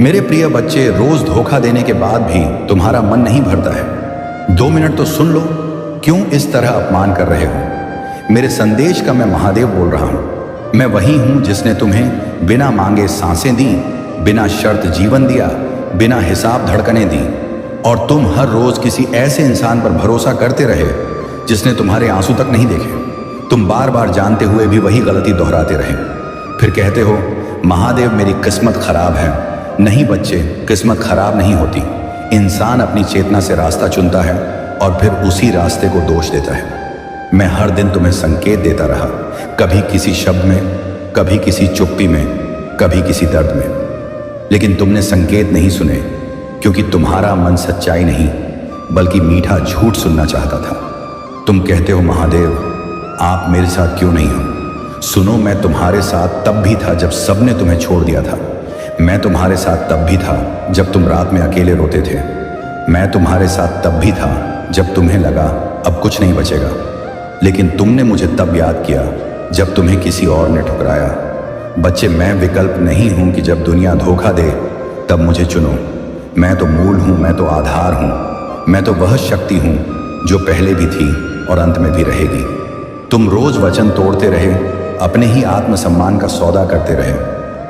मेरे प्रिय बच्चे, रोज धोखा देने के बाद भी तुम्हारा मन नहीं भरता है। 2 मिनट तो सुन लो, क्यों इस तरह अपमान कर रहे हो। मेरे संदेश का मैं महादेव बोल रहा हूं। मैं वही हूं जिसने तुम्हें बिना मांगे सांसें दी, बिना शर्त जीवन दिया, बिना हिसाब धड़कनें दी, और तुम हर रोज किसी ऐसे इंसान पर भरोसा करते रहे जिसने तुम्हारे आंसू तक नहीं देखे। तुम बार बार जानते हुए भी वही गलती दोहराते रहे। फिर कहते हो महादेव मेरी किस्मत खराब है। नहीं बच्चे, किस्मत खराब नहीं होती। इंसान अपनी चेतना से रास्ता चुनता है और फिर उसी रास्ते को दोष देता है। मैं हर दिन तुम्हें संकेत देता रहा, कभी किसी शब्द में, कभी किसी चुप्पी में, कभी किसी दर्द में, लेकिन तुमने संकेत नहीं सुने, क्योंकि तुम्हारा मन सच्चाई नहीं बल्कि मीठा झूठ सुनना चाहता था। तुम कहते हो महादेव आप मेरे साथ क्यों नहीं हो। सुनो, मैं तुम्हारे साथ तब भी था जब सबने तुम्हें छोड़ दिया था। मैं तुम्हारे साथ तब भी था जब तुम रात में अकेले रोते थे। मैं तुम्हारे साथ तब भी था जब तुम्हें लगा अब कुछ नहीं बचेगा। लेकिन तुमने मुझे तब याद किया जब तुम्हें किसी और ने ठुकराया। बच्चे, मैं विकल्प नहीं हूं कि जब दुनिया धोखा दे तब मुझे चुनो। मैं तो मूल हूं, मैं तो आधार हूं, मैं तो वह शक्ति हूं जो पहले भी थी और अंत में भी रहेगी। तुम रोज वचन तोड़ते रहे, अपने ही आत्मसम्मान का सौदा करते रहे।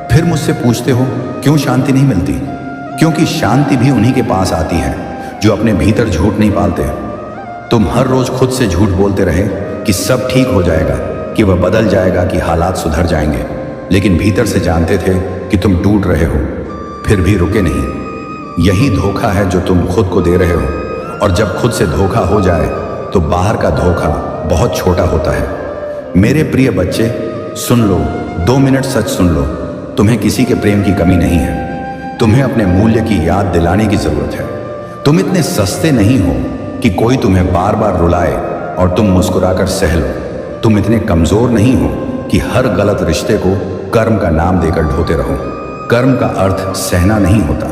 फिर मुझसे पूछते हो क्यों शांति नहीं मिलती। क्योंकि शांति भी उन्हीं के पास आती है जो अपने भीतर झूठ नहीं पालते। तुम हर रोज खुद से झूठ बोलते रहे कि सब ठीक हो जाएगा, कि वह बदल जाएगा, कि हालात सुधर जाएंगे, लेकिन भीतर से जानते थे कि तुम टूट रहे हो, फिर भी रुके नहीं। यही धोखा है जो तुम खुद को दे रहे हो। और जब खुद से धोखा हो जाए तो बाहर का धोखा बहुत छोटा होता है। मेरे प्रिय बच्चे सुन लो, 2 मिनट सच सुन लो। तुम्हें किसी के प्रेम की कमी नहीं है। तुम्हें अपने मूल्य की याद दिलाने की जरूरत है। तुम इतने सस्ते नहीं हो कि कोई तुम्हें बार बार रुलाए और तुम मुस्कुराकर सह लो। तुम इतने कमजोर नहीं हो कि हर गलत रिश्ते को कर्म का नाम देकर ढोते रहो। कर्म का अर्थ सहना नहीं होता।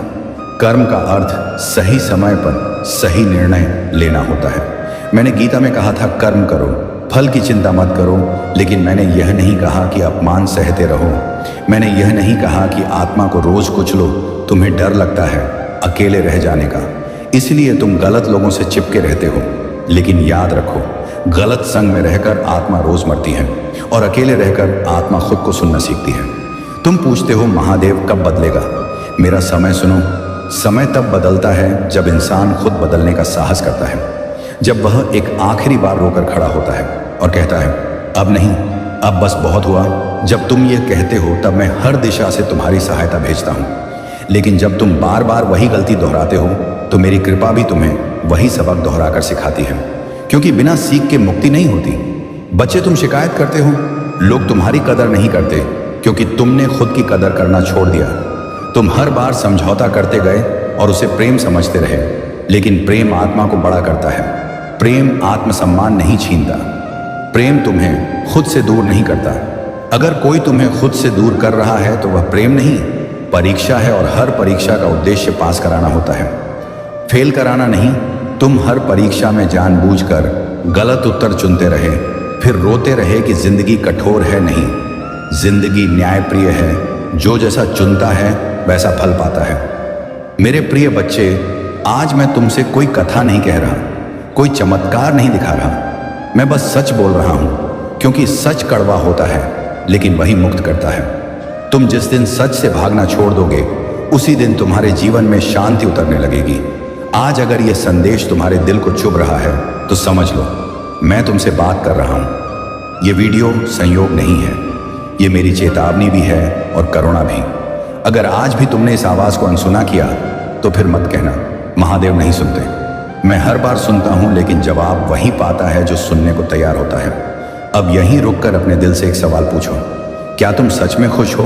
कर्म का अर्थ सही समय पर सही निर्णय लेना होता है। मैंने गीता में कहा था कर्म करो, फल की चिंता मत करो, लेकिन मैंने यह नहीं कहा कि अपमान सहते रहो। मैंने यह नहीं कहा कि आत्मा को रोज कुचलो। तुम्हें डर लगता है अकेले रह जाने का, इसलिए तुम गलत लोगों से चिपके रहते हो। लेकिन याद रखो, गलत संग में रहकर आत्मा रोज मरती है और अकेले रहकर आत्मा खुद को सुनना सीखती है। तुम पूछते हो महादेव कब बदलेगा। मेरा समय सुनो। समय तब बदलता है जब इंसान खुद बदलने का साहस करता है, जब वह एक आखिरी बार रोकर खड़ा होता है और कहता है अब नहीं, अब बस बहुत हुआ। जब तुम ये कहते हो तब मैं हर दिशा से तुम्हारी सहायता भेजता हूँ। लेकिन जब तुम बार बार वही गलती दोहराते हो तो मेरी कृपा भी तुम्हें वही सबक दोहराकर सिखाती है, क्योंकि बिना सीख के मुक्ति नहीं होती। बच्चे, तुम शिकायत करते हो लोग तुम्हारी कदर नहीं करते क्योंकि तुमने खुद की कदर करना छोड़ दिया। तुम हर बार समझौता करते गए और उसे प्रेम समझते रहे, लेकिन प्रेम आत्मा को बड़ा करता है। प्रेम आत्मसम्मान नहीं छीनता। प्रेम तुम्हें खुद से दूर नहीं करता। अगर कोई तुम्हें खुद से दूर कर रहा है तो वह प्रेम नहीं, परीक्षा है, और हर परीक्षा का उद्देश्य पास कराना होता है, फेल कराना नहीं। तुम हर परीक्षा में जानबूझकर गलत उत्तर चुनते रहे, फिर रोते रहे कि जिंदगी कठोर है। नहीं, जिंदगी न्यायप्रिय है। जो जैसा चुनता है वैसा फल पाता है। मेरे प्रिय बच्चे, आज मैं तुमसे कोई कथा नहीं कह रहा, कोई चमत्कार नहीं दिखा रहा। मैं बस सच बोल रहा हूं, क्योंकि सच कड़वा होता है लेकिन वही मुक्त करता है। तुम जिस दिन सच से भागना छोड़ दोगे उसी दिन तुम्हारे जीवन में शांति उतरने लगेगी। आज अगर यह संदेश तुम्हारे दिल को चुभ रहा है तो समझ लो मैं तुमसे बात कर रहा हूं। यह वीडियो संयोग नहीं है, ये मेरी चेतावनी भी है और करुणा भी। अगर आज भी तुमने इस आवाज को अनसुना किया तो फिर मत कहना महादेव नहीं सुनते। मैं हर बार सुनता हूं, लेकिन जवाब वही पाता है जो सुनने को तैयार होता है। अब यहीं रुककर अपने दिल से एक सवाल पूछो, क्या तुम सच में खुश हो?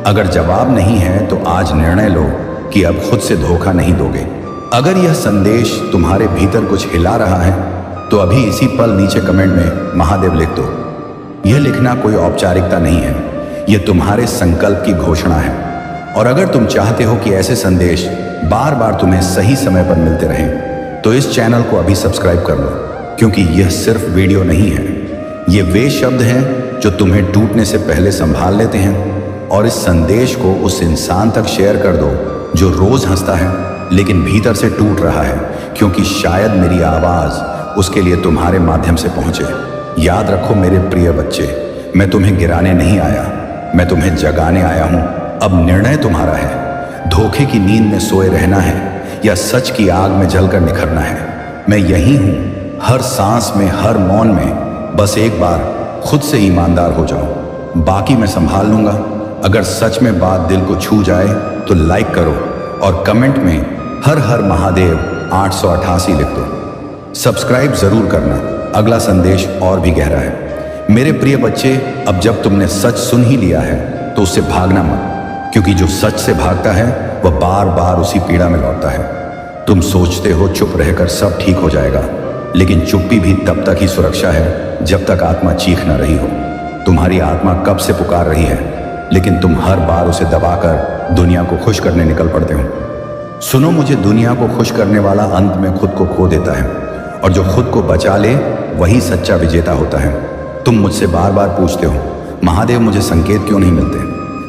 अगर जवाब नहीं है तो आज निर्णय लो कि अब खुद से धोखा नहीं दोगे। अगर यह संदेश तुम्हारे भीतर कुछ हिला रहा है तो अभी इसी पल नीचे कमेंट में महादेव लिख दो। यह लिखना कोई औपचारिकता नहीं है, यह तुम्हारे संकल्प की घोषणा है। और अगर तुम चाहते हो कि ऐसे संदेश बार बार तुम्हें सही समय पर मिलते रहें तो इस चैनल को अभी सब्सक्राइब कर लो, क्योंकि यह सिर्फ वीडियो नहीं है, ये वे शब्द हैं जो तुम्हें टूटने से पहले संभाल लेते हैं। और इस संदेश को उस इंसान तक शेयर कर दो जो रोज हंसता है लेकिन भीतर से टूट रहा है, क्योंकि शायद मेरी आवाज उसके लिए तुम्हारे माध्यम से पहुंचे। याद रखो मेरे प्रिय बच्चे, मैं तुम्हें गिराने नहीं आया, मैं तुम्हें जगाने आया हूं। अब निर्णय तुम्हारा है, धोखे की नींद में सोए रहना है या सच की आग में जलकर निखरना है। मैं यही हूं, हर सांस में, हर मौन में। बस एक बार खुद से ईमानदार हो जाओ, बाकी मैं संभाल लूंगा। अगर सच में बात दिल को छू जाए तो लाइक करो और कमेंट में हर हर महादेव 888 लिख दो। सब्सक्राइब जरूर करना, अगला संदेश और भी गहरा है। मेरे प्रिय बच्चे, अब जब तुमने सच सुन ही लिया है तो उससे भागना मत, क्योंकि जो सच से भागता है वह बार बार उसी पीड़ा में लौटता है। तुम सोचते हो चुप रहकर सब ठीक हो जाएगा, लेकिन चुप्पी भी तब तक ही सुरक्षा है जब तक आत्मा चीख न रही हो। तुम्हारी आत्मा कब से पुकार रही है, लेकिन तुम हर बार उसे दबाकर दुनिया को खुश करने निकल पड़ते हो। सुनो, मुझे दुनिया को खुश करने वाला अंत में खुद को खो देता है, और जो खुद को बचा ले वही सच्चा विजेता होता है। तुम मुझसे बार बार पूछते हो, महादेव मुझे संकेत क्यों नहीं मिलते?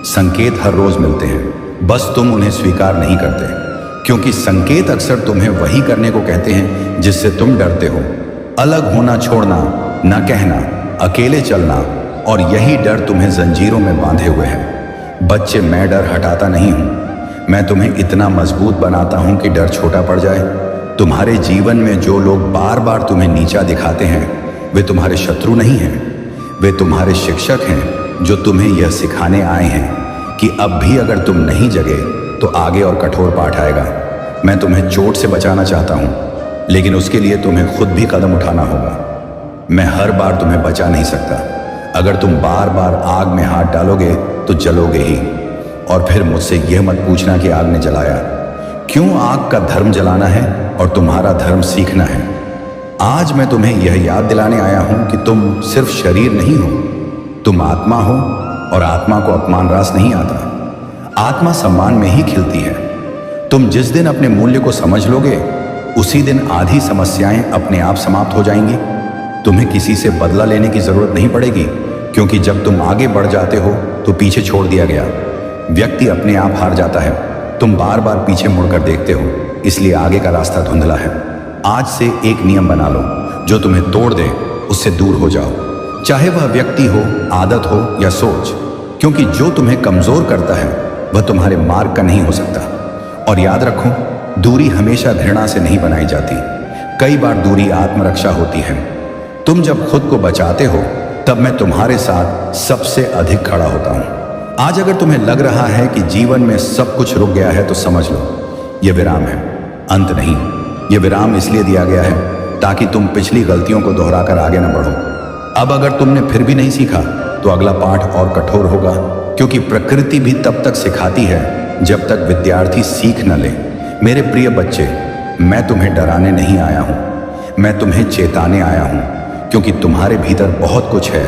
संकेत हर रोज मिलते हैं, बस तुम उन्हें स्वीकार नहीं करते, क्योंकि संकेत अक्सर तुम्हें वही करने को कहते हैं जिससे तुम डरते हो। अलग होना छोड़ना, न कहना, अकेले चलना, और यही डर तुम्हें जंजीरों में बांधे हुए है। बच्चे, मैं डर हटाता नहीं हूं, मैं तुम्हें इतना मजबूत बनाता हूं कि डर छोटा पड़ जाए। तुम्हारे जीवन में जो लोग बार बार तुम्हें नीचा दिखाते हैं वे तुम्हारे शत्रु नहीं हैं, वे तुम्हारे शिक्षक हैं जो तुम्हें यह सिखाने आए हैं कि अब भी अगर तुम नहीं जगे तो आगे और कठोर पाठ आएगा। मैं तुम्हें चोट से बचाना चाहता हूं, लेकिन उसके लिए तुम्हें खुद भी कदम उठाना होगा। मैं हर बार तुम्हें बचा नहीं सकता। अगर तुम बार बार आग में हाथ डालोगे तो जलोगे ही। और फिर मुझसे यह मत पूछना कि आग ने जलाया। क्यों? आग का धर्म जलाना है और तुम्हारा धर्म सीखना है। आज मैं तुम्हें यह याद दिलाने आया हूं कि तुम सिर्फ शरीर नहीं हो, तुम आत्मा हो, और आत्मा को अपमान रास नहीं आता। आत्मा सम्मान में ही खिलती है। तुम जिस दिन अपने मूल्य को समझ लोगे उसी दिन आधी समस्याएं अपने आप समाप्त हो जाएंगी। तुम्हें किसी से बदला लेने की जरूरत नहीं पड़ेगी, क्योंकि जब तुम आगे बढ़ जाते हो तो पीछे छोड़ दिया गया व्यक्ति अपने आप हार जाता है। तुम बार बार पीछे मुड़कर देखते हो, इसलिए आगे का रास्ता धुंधला है। आज से एक नियम बना लो, जो तुम्हें तोड़ दे उससे दूर हो जाओ, चाहे वह व्यक्ति हो, आदत हो या सोच, क्योंकि जो तुम्हें कमजोर करता है वह तुम्हारे मार्ग का नहीं हो सकता। और याद रखो, दूरी हमेशा घृणा से नहीं बनाई जाती, कई बार दूरी आत्मरक्षा होती है। तुम जब खुद को बचाते हो तब मैं तुम्हारे साथ सबसे अधिक खड़ा होता हूं। आज अगर तुम्हें लग रहा है कि जीवन में सब कुछ रुक गया है तो समझ लो, यह विराम है, अंत नहीं। यह विराम इसलिए दिया गया है ताकि तुम पिछली गलतियों को दोहराकर आगे न बढ़ो। अब अगर तुमने फिर भी नहीं सीखा तो अगला पाठ और कठोर होगा, क्योंकि प्रकृति भी तब तक सिखाती है जब तक विद्यार्थी सीख न ले। मेरे प्रिय बच्चे, मैं तुम्हें डराने नहीं आया हूं, मैं तुम्हें चेताने आया हूं, क्योंकि तुम्हारे भीतर बहुत कुछ है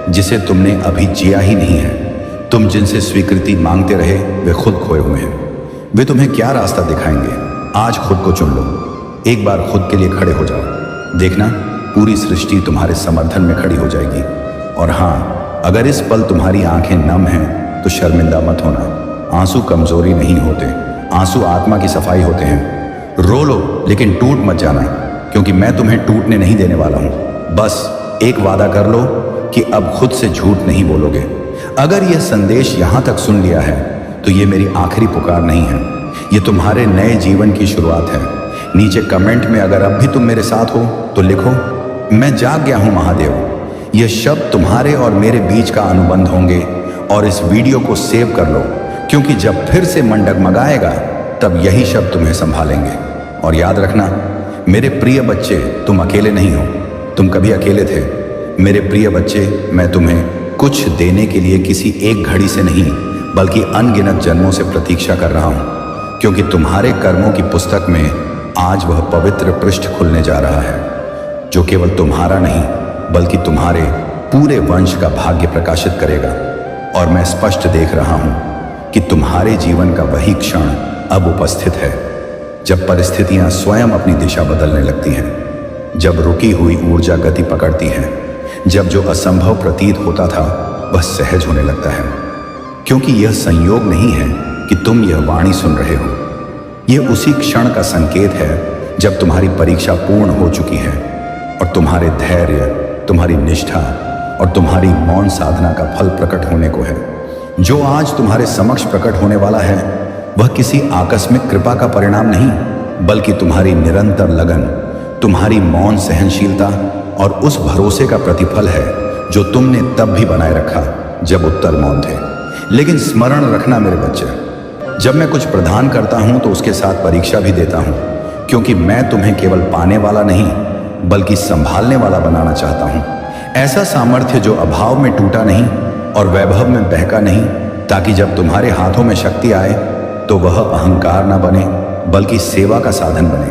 जिसे तुमने अभी जिया ही नहीं है। तुम जिनसे स्वीकृति मांगते रहे वे खुद खोए हुए हैं। वे तुम्हें क्या रास्ता दिखाएंगे? आज खुद को चुन लो, एक बार खुद के लिए खड़े हो जाओ। देखना, पूरी सृष्टि तुम्हारे समर्थन में खड़ी हो जाएगी। और हाँ, अगर इस पल तुम्हारी आंखें नम हैं तो शर्मिंदा मत होना। आंसू कमजोरी नहीं होते, आंसू आत्मा की सफाई होते हैं। रो लो, लेकिन टूट मत जाना, क्योंकि मैं तुम्हें टूटने नहीं देने वाला हूं। बस एक वादा कर लो कि अब खुद से झूठ नहीं बोलोगे। अगर यह संदेश यहां तक सुन लिया है तो यह मेरी आखिरी पुकार नहीं है, यह तुम्हारे नए जीवन की शुरुआत है। नीचे कमेंट में अगर अब भी तुम मेरे साथ हो तो लिखो, मैं जाग गया हूं महादेव। यह शब्द तुम्हारे और मेरे बीच का अनुबंध होंगे। और इस वीडियो को सेव कर लो, क्योंकि जब फिर से मन डगमगाएगा तब यही शब्द तुम्हें संभालेंगे। और याद रखना मेरे प्रिय बच्चे, तुम अकेले नहीं हो, तुम कभी अकेले थे। मेरे प्रिय बच्चे, मैं तुम्हें कुछ देने के लिए किसी एक घड़ी से नहीं बल्कि अनगिनत जन्मों से प्रतीक्षा कर रहा हूं, क्योंकि तुम्हारे कर्मों की पुस्तक में आज वह पवित्र पृष्ठ खुलने जा रहा है जो केवल तुम्हारा नहीं बल्कि तुम्हारे पूरे वंश का भाग्य प्रकाशित करेगा। और मैं स्पष्ट देख रहा हूं कि तुम्हारे जीवन का वही क्षण अब उपस्थित है जब परिस्थितियां स्वयं अपनी दिशा बदलने लगती हैं, जब रुकी हुई ऊर्जा गति पकड़ती है, जब जो असंभव प्रतीत होता था वह सहज होने लगता है। क्योंकि यह संयोग नहीं है कि तुम यह वाणी सुन रहे हो, ये उसी क्षण का संकेत है जब तुम्हारी परीक्षा पूर्ण हो चुकी है और तुम्हारे धैर्य, तुम्हारी निष्ठा और तुम्हारी मौन साधना का फल प्रकट होने को है। जो आज तुम्हारे समक्ष प्रकट होने वाला है वह किसी आकस्मिक कृपा का परिणाम नहीं, बल्कि तुम्हारी निरंतर लगन, तुम्हारी मौन सहनशीलता और उस भरोसे का प्रतिफल है जो तुमने तब भी बनाए रखा जब उत्तर मौन थे। लेकिन स्मरण रखना मेरे बच्चे, जब मैं कुछ प्रदान करता हूं तो उसके साथ परीक्षा भी देता हूं, क्योंकि मैं तुम्हें केवल पाने वाला नहीं बल्कि संभालने वाला बनाना चाहता हूं। ऐसा सामर्थ्य जो अभाव में टूटा नहीं और वैभव में बहका नहीं, ताकि जब तुम्हारे हाथों में शक्ति आए तो वह अहंकार न बने बल्कि सेवा का साधन बने।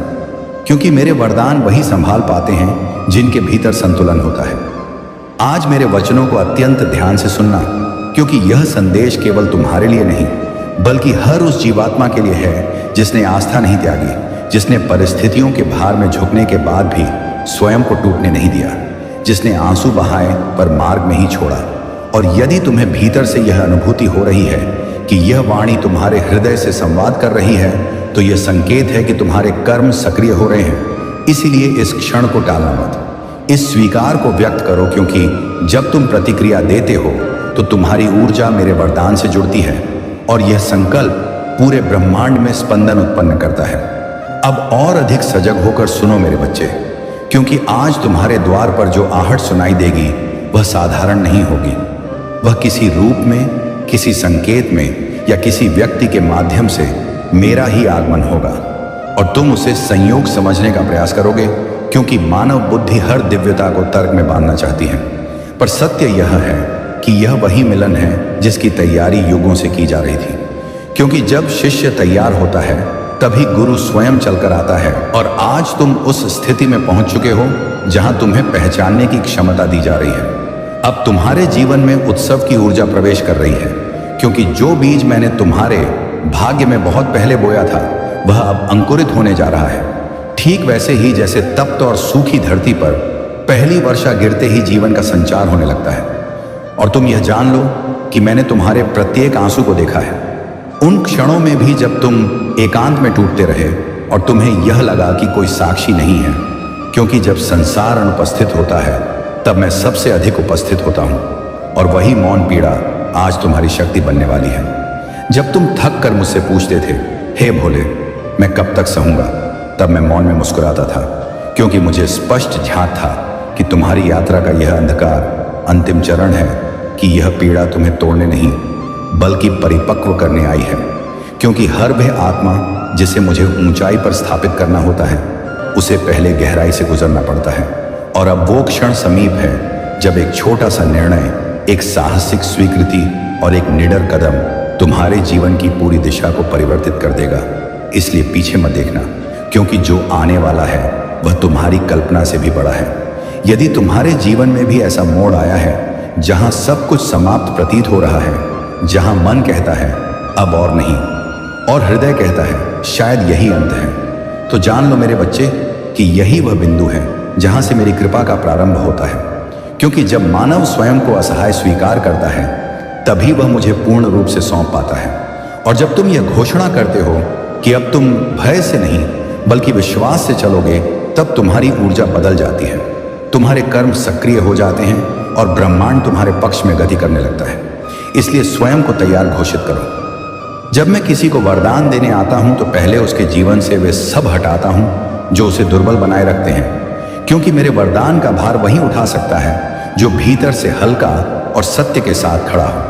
क्योंकि मेरे वरदान वही संभाल पाते हैं जिनके भीतर संतुलन होता है। आज मेरे वचनों को अत्यंत ध्यान से सुनना, क्योंकि यह संदेश केवल तुम्हारे लिए नहीं बल्कि हर उस जीवात्मा के लिए है जिसने आस्था नहीं त्यागी, जिसने परिस्थितियों के भार में झुकने के बाद भी स्वयं को टूटने नहीं दिया, जिसने आंसू बहाए पर मार्ग में ही छोड़ा। और यदि तुम्हें भीतर से यह अनुभूति हो रही है कि यह वाणी तुम्हारे हृदय से संवाद कर रही है, तो यह संकेत है कि तुम्हारे कर्म सक्रिय हो रहे हैं। इसीलिए इस क्षण को टालना मत, इस स्वीकार को व्यक्त करो, क्योंकि जब तुम प्रतिक्रिया देते हो तो तुम्हारी ऊर्जा मेरे वरदान से जुड़ती है और यह संकल्प पूरे ब्रह्मांड में स्पंदन उत्पन्न करता है। अब और अधिक सजग होकर सुनो मेरे बच्चे, क्योंकि आज तुम्हारे द्वार पर जो आहट सुनाई देगी वह साधारण नहीं होगी। वह किसी रूप में, किसी संकेत में या किसी व्यक्ति के माध्यम से मेरा ही आगमन होगा और तुम उसे संयोग समझने का प्रयास करोगे, क्योंकि मानव बुद्धि हर दिव्यता को तर्क में बांधना चाहती है। पर सत्य यह है कि यह वही मिलन है जिसकी तैयारी युगों से की जा रही थी। क्योंकि जब शिष्य तैयार होता है तभी गुरु स्वयं चलकर आता है, और आज तुम उस स्थिति में पहुंच चुके हो जहां तुम्हें पहचानने की क्षमता दी जा रही है। अब तुम्हारे जीवन में उत्सव की ऊर्जा प्रवेश कर रही है, क्योंकि जो बीज मैंने तुम्हारे भाग्य में बहुत पहले बोया था वह अब अंकुरित होने जा रहा है। ठीक वैसे ही जैसे तप्त और सूखी धरती पर पहली वर्षा गिरते ही जीवन का संचार होने लगता है। और तुम यह जान लो कि मैंने तुम्हारे प्रत्येक आंसू को देखा है, उन क्षणों में भी जब तुम एकांत में टूटते रहे और तुम्हें यह लगा कि कोई साक्षी नहीं है। क्योंकि जब संसार अनुपस्थित होता है तब मैं सबसे अधिक उपस्थित होता हूँ, और वही मौन पीड़ा आज तुम्हारी शक्ति बनने वाली है। जब तुम थक कर मुझसे पूछते थे, हे भोले मैं कब तक सहूँगा, तब मैं मौन में मुस्कुराता था, क्योंकि मुझे स्पष्ट झांक था कि तुम्हारी यात्रा का यह अंधकार अंतिम चरण है, कि यह पीड़ा तुम्हें तोड़ने नहीं बल्कि परिपक्व करने आई है। क्योंकि हर वह आत्मा जिसे मुझे ऊंचाई पर स्थापित करना होता है उसे पहले गहराई से गुजरना पड़ता है। और अब वो क्षण समीप है जब एक छोटा सा निर्णय, एक साहसिक स्वीकृति और एक निडर कदम तुम्हारे जीवन की पूरी दिशा को परिवर्तित कर देगा। इसलिए पीछे मत देखना, क्योंकि जो आने वाला है वह तुम्हारी कल्पना से भी बड़ा है। यदि तुम्हारे जीवन में भी ऐसा मोड़ आया है जहां सब कुछ समाप्त प्रतीत हो रहा है, जहां मन कहता है अब और नहीं, और हृदय कहता है शायद यही अंत है, तो जान लो मेरे बच्चे कि यही वह बिंदु है जहां से मेरी कृपा का प्रारंभ होता है। क्योंकि जब मानव स्वयं को असहाय स्वीकार करता है तभी वह मुझे पूर्ण रूप से सौंप पाता है। और जब तुम यह घोषणा करते हो कि अब तुम भय से नहीं बल्कि विश्वास से चलोगे, तब तुम्हारी ऊर्जा बदल जाती है, तुम्हारे कर्म सक्रिय हो जाते हैं और ब्रह्मांड तुम्हारे पक्ष में गति करने लगता है। इसलिए स्वयं को तैयार घोषित करो। जब मैं किसी को वरदान देने आता हूं तो पहले उसके जीवन से वे सब हटाता हूं जो उसे दुर्बल बनाए रखते हैं, क्योंकि मेरे वरदान का भार वही उठा सकता है जो भीतर से हल्का और सत्य के साथ खड़ा हो।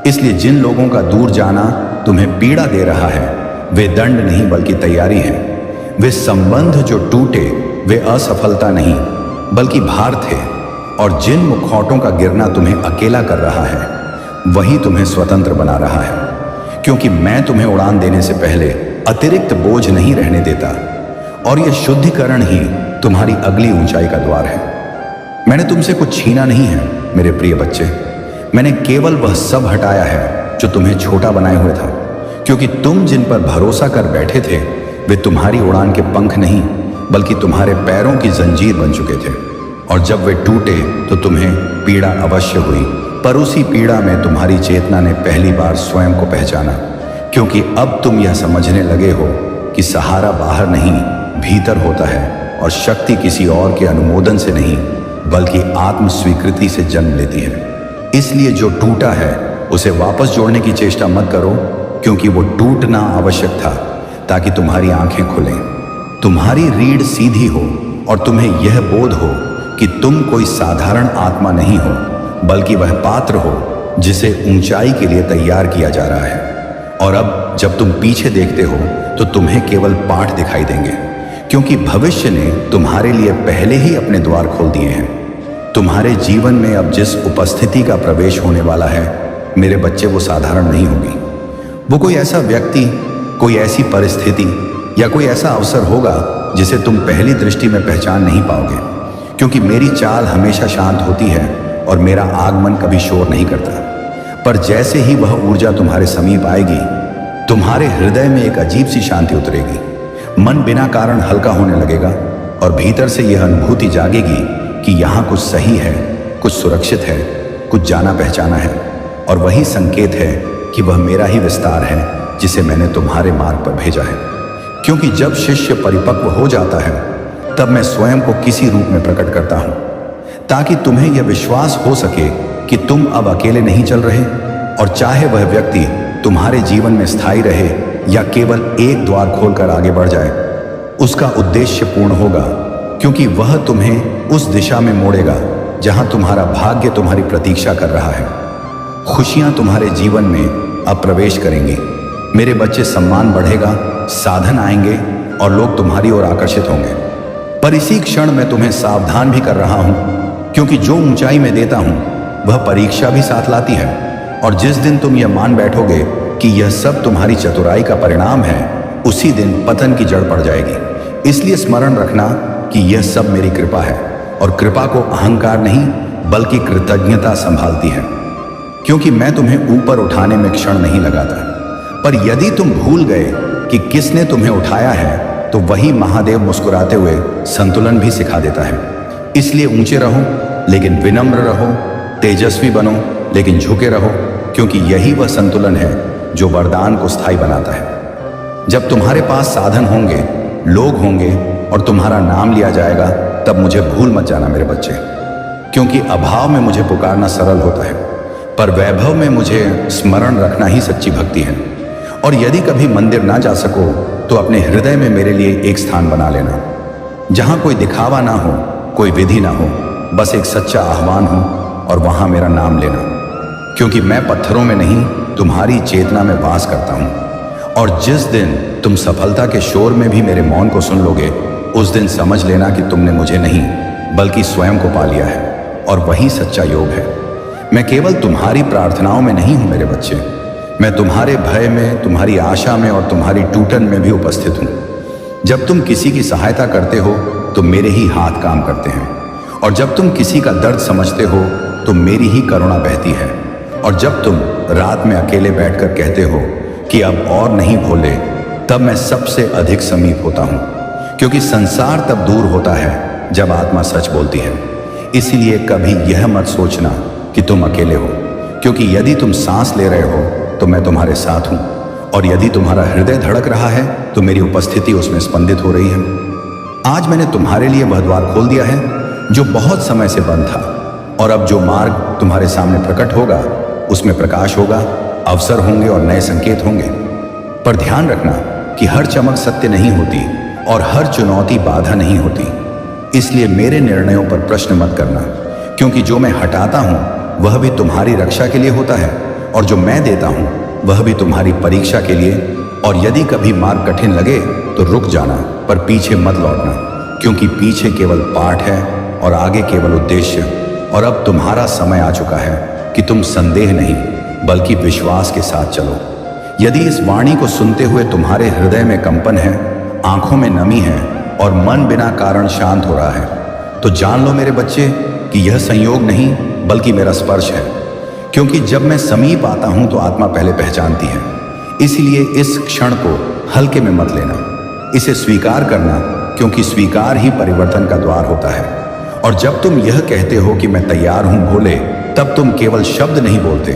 इसलिए जिन लोगों का दूर जाना तुम्हें पीड़ा दे रहा है वे दंड नहीं बल्कि तैयारी है। वे संबंध जो टूटे वे असफलता नहीं बल्कि भार थे, और जिन मुखौटों का गिरना तुम्हें अकेला कर रहा है वही तुम्हें स्वतंत्र बना रहा है। क्योंकि मैं तुम्हें उड़ान देने से पहले अतिरिक्त बोझ नहीं रहने देता, और यह शुद्धिकरण ही तुम्हारी अगली ऊंचाई का द्वार है। मैंने तुमसे कुछ छीना नहीं है मेरे प्रिय बच्चे, मैंने केवल वह सब हटाया है जो तुम्हें छोटा बनाए हुए था। क्योंकि तुम जिन पर भरोसा कर बैठे थे वे तुम्हारी उड़ान के पंख नहीं बल्कि तुम्हारे पैरों की जंजीर बन चुके थे, और जब वे टूटे तो तुम्हें पीड़ा अवश्य हुई, पर उसी पीड़ा में तुम्हारी चेतना ने पहली बार स्वयं को पहचाना। क्योंकि अब तुम यह समझने लगे हो कि सहारा बाहर नहीं भीतर होता है और शक्ति किसी और के अनुमोदन से नहीं बल्कि आत्म स्वीकृति से जन्म लेती है। इसलिए जो टूटा है उसे वापस जोड़ने की चेष्टा मत करो, क्योंकि वो टूटना आवश्यक था ताकि तुम्हारी आंखें खुलें, तुम्हारी रीढ़ सीधी हो और तुम्हें यह बोध हो कि तुम कोई साधारण आत्मा नहीं हो बल्कि वह पात्र हो जिसे ऊंचाई के लिए तैयार किया जा रहा है। और अब जब तुम पीछे देखते हो तो तुम्हें केवल पाठ दिखाई देंगे, क्योंकि भविष्य ने तुम्हारे लिए पहले ही अपने द्वार खोल दिए हैं। तुम्हारे जीवन में अब जिस उपस्थिति का प्रवेश होने वाला है मेरे बच्चे, वो साधारण नहीं होगी। वो कोई ऐसा व्यक्ति, कोई ऐसी परिस्थिति या कोई ऐसा अवसर होगा जिसे तुम पहली दृष्टि में पहचान नहीं पाओगे, क्योंकि मेरी चाल हमेशा शांत होती है और मेरा आगमन कभी शोर नहीं करता। पर जैसे ही वह ऊर्जा तुम्हारे समीप आएगी, तुम्हारे हृदय में एक अजीब सी शांति उतरेगी। मन बिना कारण हल्का होने लगेगा और भीतर से यह अनुभूति जागेगी कि यहाँ कुछ सही है, कुछ सुरक्षित है, कुछ जाना पहचाना है। और वही संकेत है कि वह मेरा ही विस्तार है जिसे मैंने तुम्हारे मार्ग पर भेजा है। क्योंकि जब शिष्य परिपक्व हो जाता है तब मैं स्वयं को किसी रूप में प्रकट करता हूँ, ताकि तुम्हें यह विश्वास हो सके कि तुम अब अकेले नहीं चल रहे। और चाहे वह व्यक्ति तुम्हारे जीवन में स्थायी रहे या केवल एक द्वार खोलकर आगे बढ़ जाए, उसका उद्देश्य पूर्ण होगा, क्योंकि वह तुम्हें उस दिशा में मोड़ेगा जहां तुम्हारा भाग्य तुम्हारी प्रतीक्षा कर रहा है। खुशियां तुम्हारे जीवन में अब प्रवेश करेंगी। मेरे बच्चे, सम्मान बढ़ेगा, साधन आएंगे और लोग तुम्हारी ओर आकर्षित होंगे। पर इसी क्षण मैं तुम्हें सावधान भी कर रहा हूं, क्योंकि जो ऊंचाई में देता हूं वह परीक्षा भी साथ लाती है। और जिस दिन तुम यह मान बैठोगे कि यह सब तुम्हारी चतुराई का परिणाम है, उसी दिन पतन की जड़ पड़ जाएगी। इसलिए स्मरण रखना कि यह सब मेरी कृपा है, और कृपा को अहंकार नहीं बल्कि कृतज्ञता संभालती है। क्योंकि मैं तुम्हें ऊपर उठाने में क्षण नहीं लगाता, पर यदि तुम भूल गए कि किसने तुम्हें उठाया है तो वही महादेव मुस्कुराते हुए संतुलन भी सिखा देता है। इसलिए ऊंचे रहो लेकिन विनम्र रहो, तेजस्वी बनो लेकिन झुके रहो, क्योंकि यही वह संतुलन है जो वरदान को स्थायी बनाता है। जब तुम्हारे पास साधन होंगे, लोग होंगे और तुम्हारा नाम लिया जाएगा, तब मुझे भूल मत जाना मेरे बच्चे, क्योंकि अभाव में मुझे पुकारना सरल होता है, पर वैभव में मुझे स्मरण रखना ही सच्ची भक्ति है। और यदि कभी मंदिर ना जा सको तो अपने हृदय में मेरे लिए एक स्थान बना लेना, जहां कोई दिखावा ना हो, कोई विधि ना हो, बस एक सच्चा आह्वान हो, और वहां मेरा नाम लेना। क्योंकि मैं पत्थरों में नहीं, तुम्हारी चेतना में वास करता हूं। और जिस दिन तुम सफलता के शोर में भी मेरे मौन को सुन लोगे, उस दिन समझ लेना कि तुमने मुझे नहीं बल्कि स्वयं को पा लिया है, और वही सच्चा योग है। मैं केवल तुम्हारी प्रार्थनाओं में नहीं हूं मेरे बच्चे, मैं तुम्हारे भय में, तुम्हारी आशा में और तुम्हारी टूटन में भी उपस्थित हूं। जब तुम किसी की सहायता करते हो तो मेरे ही हाथ काम करते हैं, और जब तुम किसी का दर्द समझते हो तो मेरी ही करुणा बहती है। और जब तुम रात में अकेले बैठकर कहते हो कि अब और नहीं भोले, तब मैं सबसे अधिक समीप होता हूं, क्योंकि संसार तब दूर होता है जब आत्मा सच बोलती है। इसीलिए कभी यह मत सोचना कि तुम अकेले हो, क्योंकि यदि तुम सांस ले रहे हो तो मैं तुम्हारे साथ हूं, और यदि तुम्हारा हृदय धड़क रहा है तो मेरी उपस्थिति उसमें स्पंदित हो रही है। आज मैंने तुम्हारे लिए वह द्वार खोल दिया है जो बहुत समय से बंद था, और अब जो मार्ग तुम्हारे सामने प्रकट होगा उसमें प्रकाश होगा, अवसर होंगे और नए संकेत होंगे। पर ध्यान रखना कि हर चमक सत्य नहीं होती और हर चुनौती बाधा नहीं होती। इसलिए मेरे निर्णयों पर प्रश्न मत करना, क्योंकि जो मैं हटाता हूं वह भी तुम्हारी रक्षा के लिए होता है, और जो मैं देता हूं वह भी तुम्हारी परीक्षा के लिए। और यदि कभी मार्ग कठिन लगे तो रुक जाना, पर पीछे मत लौटना, क्योंकि पीछे केवल पाठ है और आगे केवल उद्देश्य। और अब तुम्हारा समय आ चुका है कि तुम संदेह नहीं बल्कि विश्वास के साथ चलो। यदि इस वाणी को सुनते हुए तुम्हारे हृदय में कंपन है, आंखों में नमी है और मन बिना कारण शांत हो रहा है, तो जान लो मेरे बच्चे कि यह संयोग नहीं बल्कि मेरा स्पर्श है। क्योंकि जब मैं समीप आता हूं तो आत्मा पहले पहचानती है। इसलिए इस क्षण को हल्के में मत लेना, इसे स्वीकार करना, क्योंकि स्वीकार ही परिवर्तन का द्वार होता है। और जब तुम यह कहते हो कि मैं तैयार हूं भोले, तब तुम केवल शब्द नहीं बोलते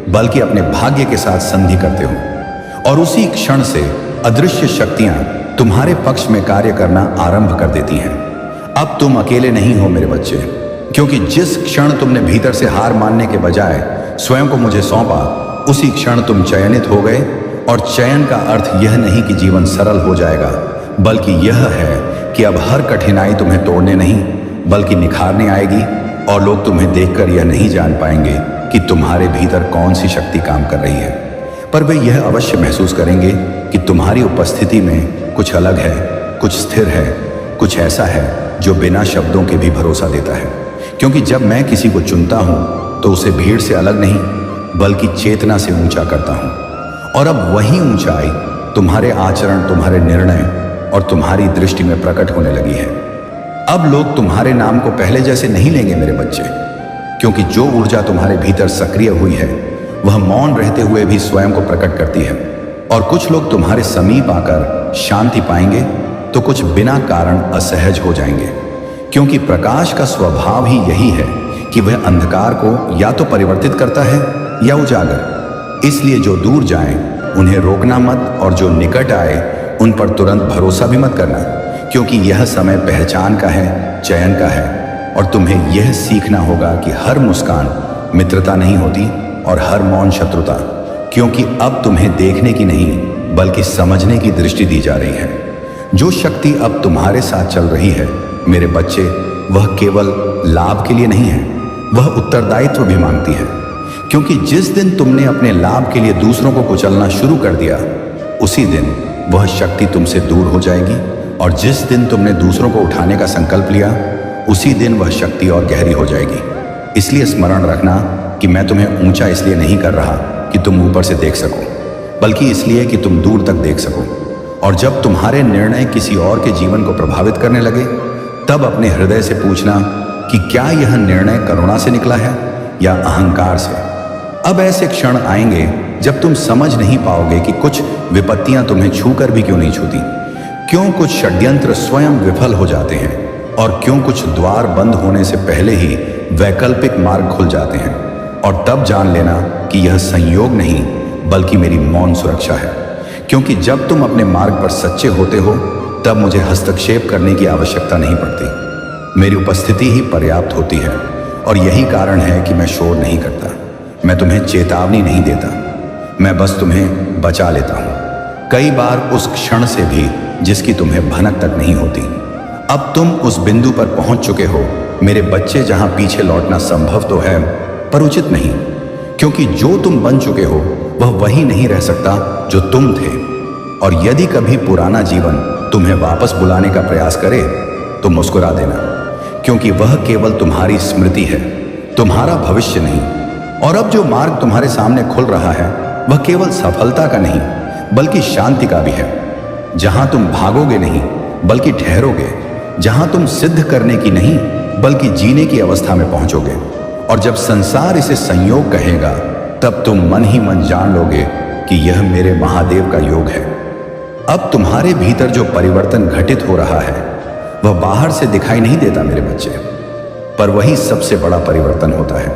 बल्कि अपने भाग्य के साथ संधि करते हो, और उसी क्षण से अदृश्य शक्तियां तुम्हारे पक्ष में कार्य करना आरंभ कर देती हैं। अब तुम अकेले नहीं हो मेरे बच्चे, क्योंकि जिस क्षण तुमने भीतर से हार मानने के बजाय स्वयं को मुझे सौंपा, उसी क्षण तुम चयनित हो गए। और चयन का अर्थ यह नहीं कि जीवन सरल हो जाएगा, बल्कि यह है कि अब हर कठिनाई तुम्हें तोड़ने नहीं बल्कि निखारने आएगी। और लोग तुम्हें देखकर यह नहीं जान पाएंगे कि तुम्हारे भीतर कौन सी शक्ति काम कर रही है, पर वे यह अवश्य महसूस करेंगे कि तुम्हारी उपस्थिति में कुछ अलग है, कुछ स्थिर है, कुछ ऐसा है जो बिना शब्दों के भी भरोसा देता है। क्योंकि जब मैं किसी को चुनता हूं तो उसे भीड़ से अलग नहीं बल्कि चेतना से ऊंचा करता हूं। और अब वही ऊंचाई तुम्हारे आचरण, तुम्हारे निर्णय और तुम्हारी दृष्टि में प्रकट होने लगी है। अब लोग तुम्हारे नाम को पहले जैसे नहीं लेंगे मेरे बच्चे, क्योंकि जो ऊर्जा तुम्हारे भीतर सक्रिय हुई है वह मौन रहते हुए भी स्वयं को प्रकट करती है। और कुछ लोग तुम्हारे समीप आकर शांति पाएंगे तो कुछ बिना कारण असहज हो जाएंगे, क्योंकि प्रकाश का स्वभाव ही यही है कि वह अंधकार को या तो परिवर्तित करता है या उजागर। इसलिए जो दूर जाएं उन्हें रोकना मत, और जो निकट आए उन पर तुरंत भरोसा भी मत करना, क्योंकि यह समय पहचान का है, चयन का है। और तुम्हें यह सीखना होगा कि हर मुस्कान मित्रता नहीं होती और हर मौन शत्रुता, क्योंकि अब तुम्हें देखने की नहीं बल्कि समझने की दृष्टि दी जा रही है। जो शक्ति अब तुम्हारे साथ चल रही है मेरे बच्चे, वह केवल लाभ के लिए नहीं है, वह उत्तरदायित्व भी मांगती है। क्योंकि जिस दिन तुमने अपने लाभ के लिए दूसरों को कुचलना शुरू कर दिया, उसी दिन वह शक्ति तुमसे दूर हो जाएगी। और जिस दिन तुमने दूसरों को उठाने का संकल्प लिया, उसी दिन वह शक्ति और गहरी हो जाएगी। इसलिए स्मरण रखना कि मैं तुम्हें ऊंचा इसलिए नहीं कर रहा कि तुम ऊपर से देख सको, बल्कि इसलिए कि तुम दूर तक देख सको। और जब तुम्हारे निर्णय किसी और के जीवन को प्रभावित करने लगे, तब अपने हृदय से पूछना कि क्या यह निर्णय करुणा से निकला है या अहंकार से। अब ऐसे क्षण आएंगे जब तुम समझ नहीं पाओगे कि कुछ विपत्तियां तुम्हें छूकर भी क्यों नहीं छूती, क्यों कुछ षड्यंत्र स्वयं विफल हो जाते हैं, और क्यों कुछ द्वार बंद होने से पहले ही वैकल्पिक मार्ग खुल जाते हैं। और तब जान लेना कि यह संयोग नहीं बल्कि मेरी मौन सुरक्षा है। क्योंकि जब तुम अपने मार्ग पर सच्चे होते हो, तब मुझे हस्तक्षेप करने की आवश्यकता नहीं पड़ती। मेरी उपस्थिति ही पर्याप्त होती है। और यही कारण है कि मैं शोर नहीं करता, मैं तुम्हें चेतावनी नहीं देता, मैं बस तुम्हें बचा लेता हूं, कई बार उस क्षण से भी जिसकी तुम्हें भनक तक नहीं होती। अब तुम उस बिंदु पर पहुंच चुके हो मेरे बच्चे, जहां पीछे लौटना संभव तो है पर उचित नहीं, क्योंकि जो तुम बन चुके हो वह वही नहीं रह सकता जो तुम थे। और यदि कभी पुराना जीवन तुम्हें वापस बुलाने का प्रयास करे तो मुस्कुरा देना, क्योंकि वह केवल तुम्हारी स्मृति है, तुम्हारा भविष्य नहीं। और अब जो मार्ग तुम्हारे सामने खुल रहा है वह केवल सफलता का नहीं बल्कि शांति का भी है, जहां तुम भागोगे नहीं बल्कि ठहरोगे, जहां तुम सिद्ध करने की नहीं बल्कि जीने की अवस्था में पहुंचोगे। और जब संसार इसे संयोग कहेगा, तब तुम मन ही मन जान लोगे कि यह मेरे महादेव का योग है। अब तुम्हारे भीतर जो परिवर्तन घटित हो रहा है वह बाहर से दिखाई नहीं देता मेरे बच्चे, पर वही सबसे बड़ा परिवर्तन होता है।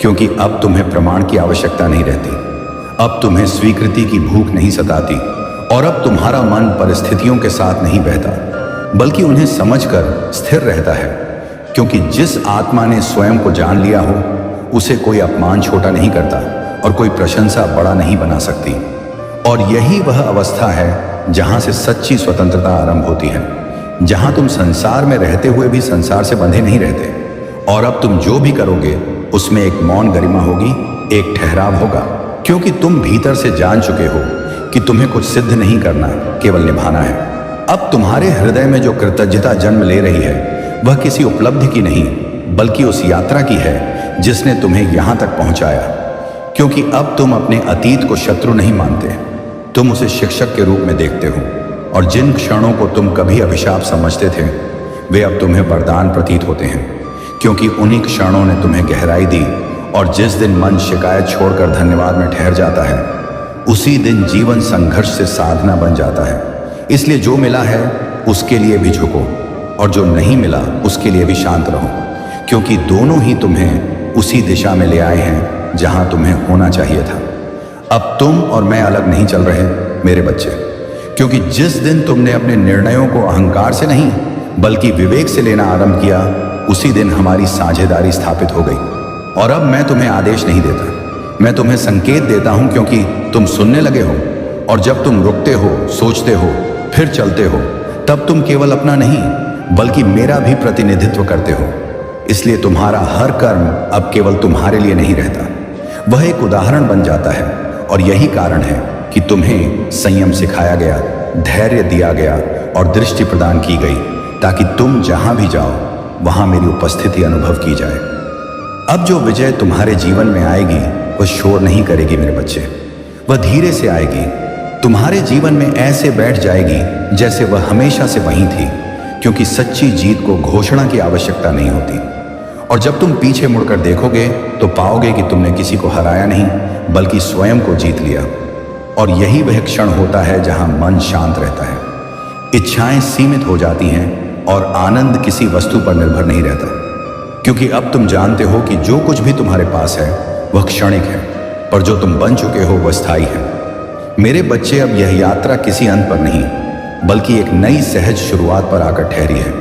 क्योंकि अब तुम्हें प्रमाण की आवश्यकता नहीं रहती, अब तुम्हें स्वीकृति की भूख नहीं सताती, और अब तुम्हारा मन परिस्थितियों के साथ नहीं बहता बल्कि उन्हें समझकर स्थिर रहता है। क्योंकि जिस आत्मा ने स्वयं को जान लिया हो, उसे कोई अपमान छोटा नहीं करता और कोई प्रशंसा बड़ा नहीं बना सकती। और यही वह अवस्था है जहां से सच्ची स्वतंत्रता आरंभ होती है, जहां तुम संसार में रहते हुए भी संसार से बंधे नहीं रहते। और अब तुम जो भी करोगे उसमें एक मौन गरिमा होगी, एक ठहराव होगा, क्योंकि तुम भीतर से जान चुके हो कि तुम्हें कुछ सिद्ध नहीं करना, केवल निभाना है। अब तुम्हारे हृदय में जो कृतज्ञता जन्म ले रही है वह किसी उपलब्धि की नहीं बल्कि उस यात्रा की है जिसने तुम्हें यहां तक पहुंचाया। क्योंकि अब तुम अपने अतीत को शत्रु नहीं मानते, तुम उसे शिक्षक के रूप में देखते हो। और जिन क्षणों को तुम कभी अभिशाप समझते थे वे अब तुम्हें वरदान प्रतीत होते हैं, क्योंकि उन्हीं क्षणों ने तुम्हें गहराई दी। और जिस दिन मन शिकायत छोड़कर धन्यवाद में ठहर जाता है, उसी दिन जीवन संघर्ष से साधना बन जाता है। इसलिए जो मिला है उसके लिए भी झुको, और जो नहीं मिला उसके लिए भी शांत रहो, क्योंकि दोनों ही तुम्हें उसी दिशा में ले आए हैं जहां तुम्हें होना चाहिए था। अब तुम और मैं अलग नहीं चल रहे मेरे बच्चे, क्योंकि जिस दिन तुमने अपने निर्णयों को अहंकार से नहीं बल्कि विवेक से लेना आरंभ किया, उसी दिन हमारी साझेदारी स्थापित हो गई। और अब मैं तुम्हें आदेश नहीं देता, मैं तुम्हें संकेत देता हूं, क्योंकि तुम सुनने लगे हो। और जब तुम रुकते हो, सोचते हो, फिर चलते हो, तब तुम केवल अपना नहीं बल्कि मेरा भी प्रतिनिधित्व करते हो। इसलिए तुम्हारा हर कर्म अब केवल तुम्हारे लिए नहीं रहता, वह एक उदाहरण बन जाता है। और यही कारण है कि तुम्हें संयम सिखाया गया, धैर्य दिया गया और दृष्टि प्रदान की गई, ताकि तुम जहां भी जाओ वहां मेरी उपस्थिति अनुभव की जाए। अब जो विजय तुम्हारे जीवन में आएगी वह शोर नहीं करेगी मेरे बच्चे, वह धीरे से आएगी, तुम्हारे जीवन में ऐसे बैठ जाएगी जैसे वह हमेशा से वहीं थी, क्योंकि सच्ची जीत को घोषणा की आवश्यकता नहीं होती। और जब तुम पीछे मुड़कर देखोगे तो पाओगे कि तुमने किसी को हराया नहीं बल्कि स्वयं को जीत लिया। और यही वह क्षण होता है जहां मन शांत रहता है, इच्छाएं सीमित हो जाती हैं और आनंद किसी वस्तु पर निर्भर नहीं रहता, क्योंकि अब तुम जानते हो कि जो कुछ भी तुम्हारे पास है वह क्षणिक है, पर जो तुम बन चुके हो वह स्थायी है। मेरे बच्चे, अब यह यात्रा किसी अंत पर नहीं बल्कि एक नई सहज शुरुआत पर आकर ठहरी है,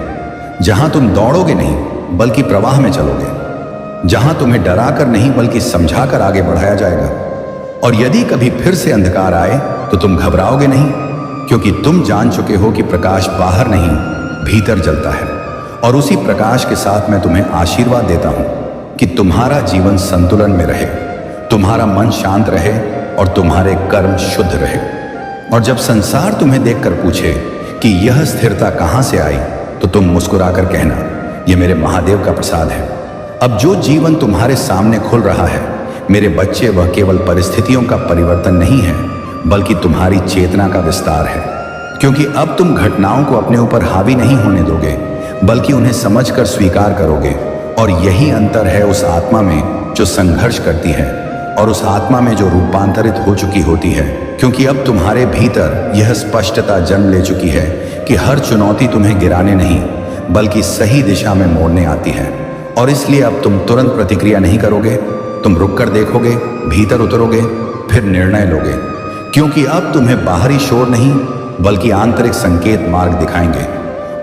जहां तुम दौड़ोगे नहीं बल्कि प्रवाह में चलोगे, जहां तुम्हें डराकर नहीं बल्कि समझाकर आगे बढ़ाया जाएगा। और यदि कभी फिर से अंधकार आए तो तुम घबराओगे नहीं, क्योंकि तुम जान चुके हो कि प्रकाश बाहर नहीं भीतर जलता है। और उसी प्रकाश के साथ मैं तुम्हें आशीर्वाद देता हूं कि तुम्हारा जीवन संतुलन में रहे, तुम्हारा मन शांत रहे और तुम्हारे कर्म शुद्ध रहे। और जब संसार तुम्हें देखकर पूछे कि यह स्थिरता कहां से आई, तो तुम मुस्कुराकर कहना, यह मेरे महादेव का प्रसाद है। अब जो जीवन तुम्हारे सामने खुल रहा है मेरे बच्चे, वह केवल परिस्थितियों का परिवर्तन नहीं है बल्कि तुम्हारी चेतना का विस्तार है, क्योंकि अब तुम घटनाओं को अपने ऊपर हावी नहीं होने दोगे बल्कि उन्हें समझकर स्वीकार करोगे। और यही अंतर है उस आत्मा में जो संघर्ष करती है और उस आत्मा में जो रूपांतरित हो चुकी होती है, क्योंकि अब तुम्हारे भीतर यह स्पष्टता जन्म ले चुकी है कि हर चुनौती तुम्हें गिराने नहीं बल्कि सही दिशा में मोड़ने आती है। और इसलिए अब तुम तुरंत प्रतिक्रिया नहीं करोगे, तुम रुककर देखोगे, भीतर उतरोगे, फिर निर्णय लोगे, क्योंकि अब तुम्हें बाहरी शोर नहीं बल्कि आंतरिक संकेत मार्ग दिखाएंगे।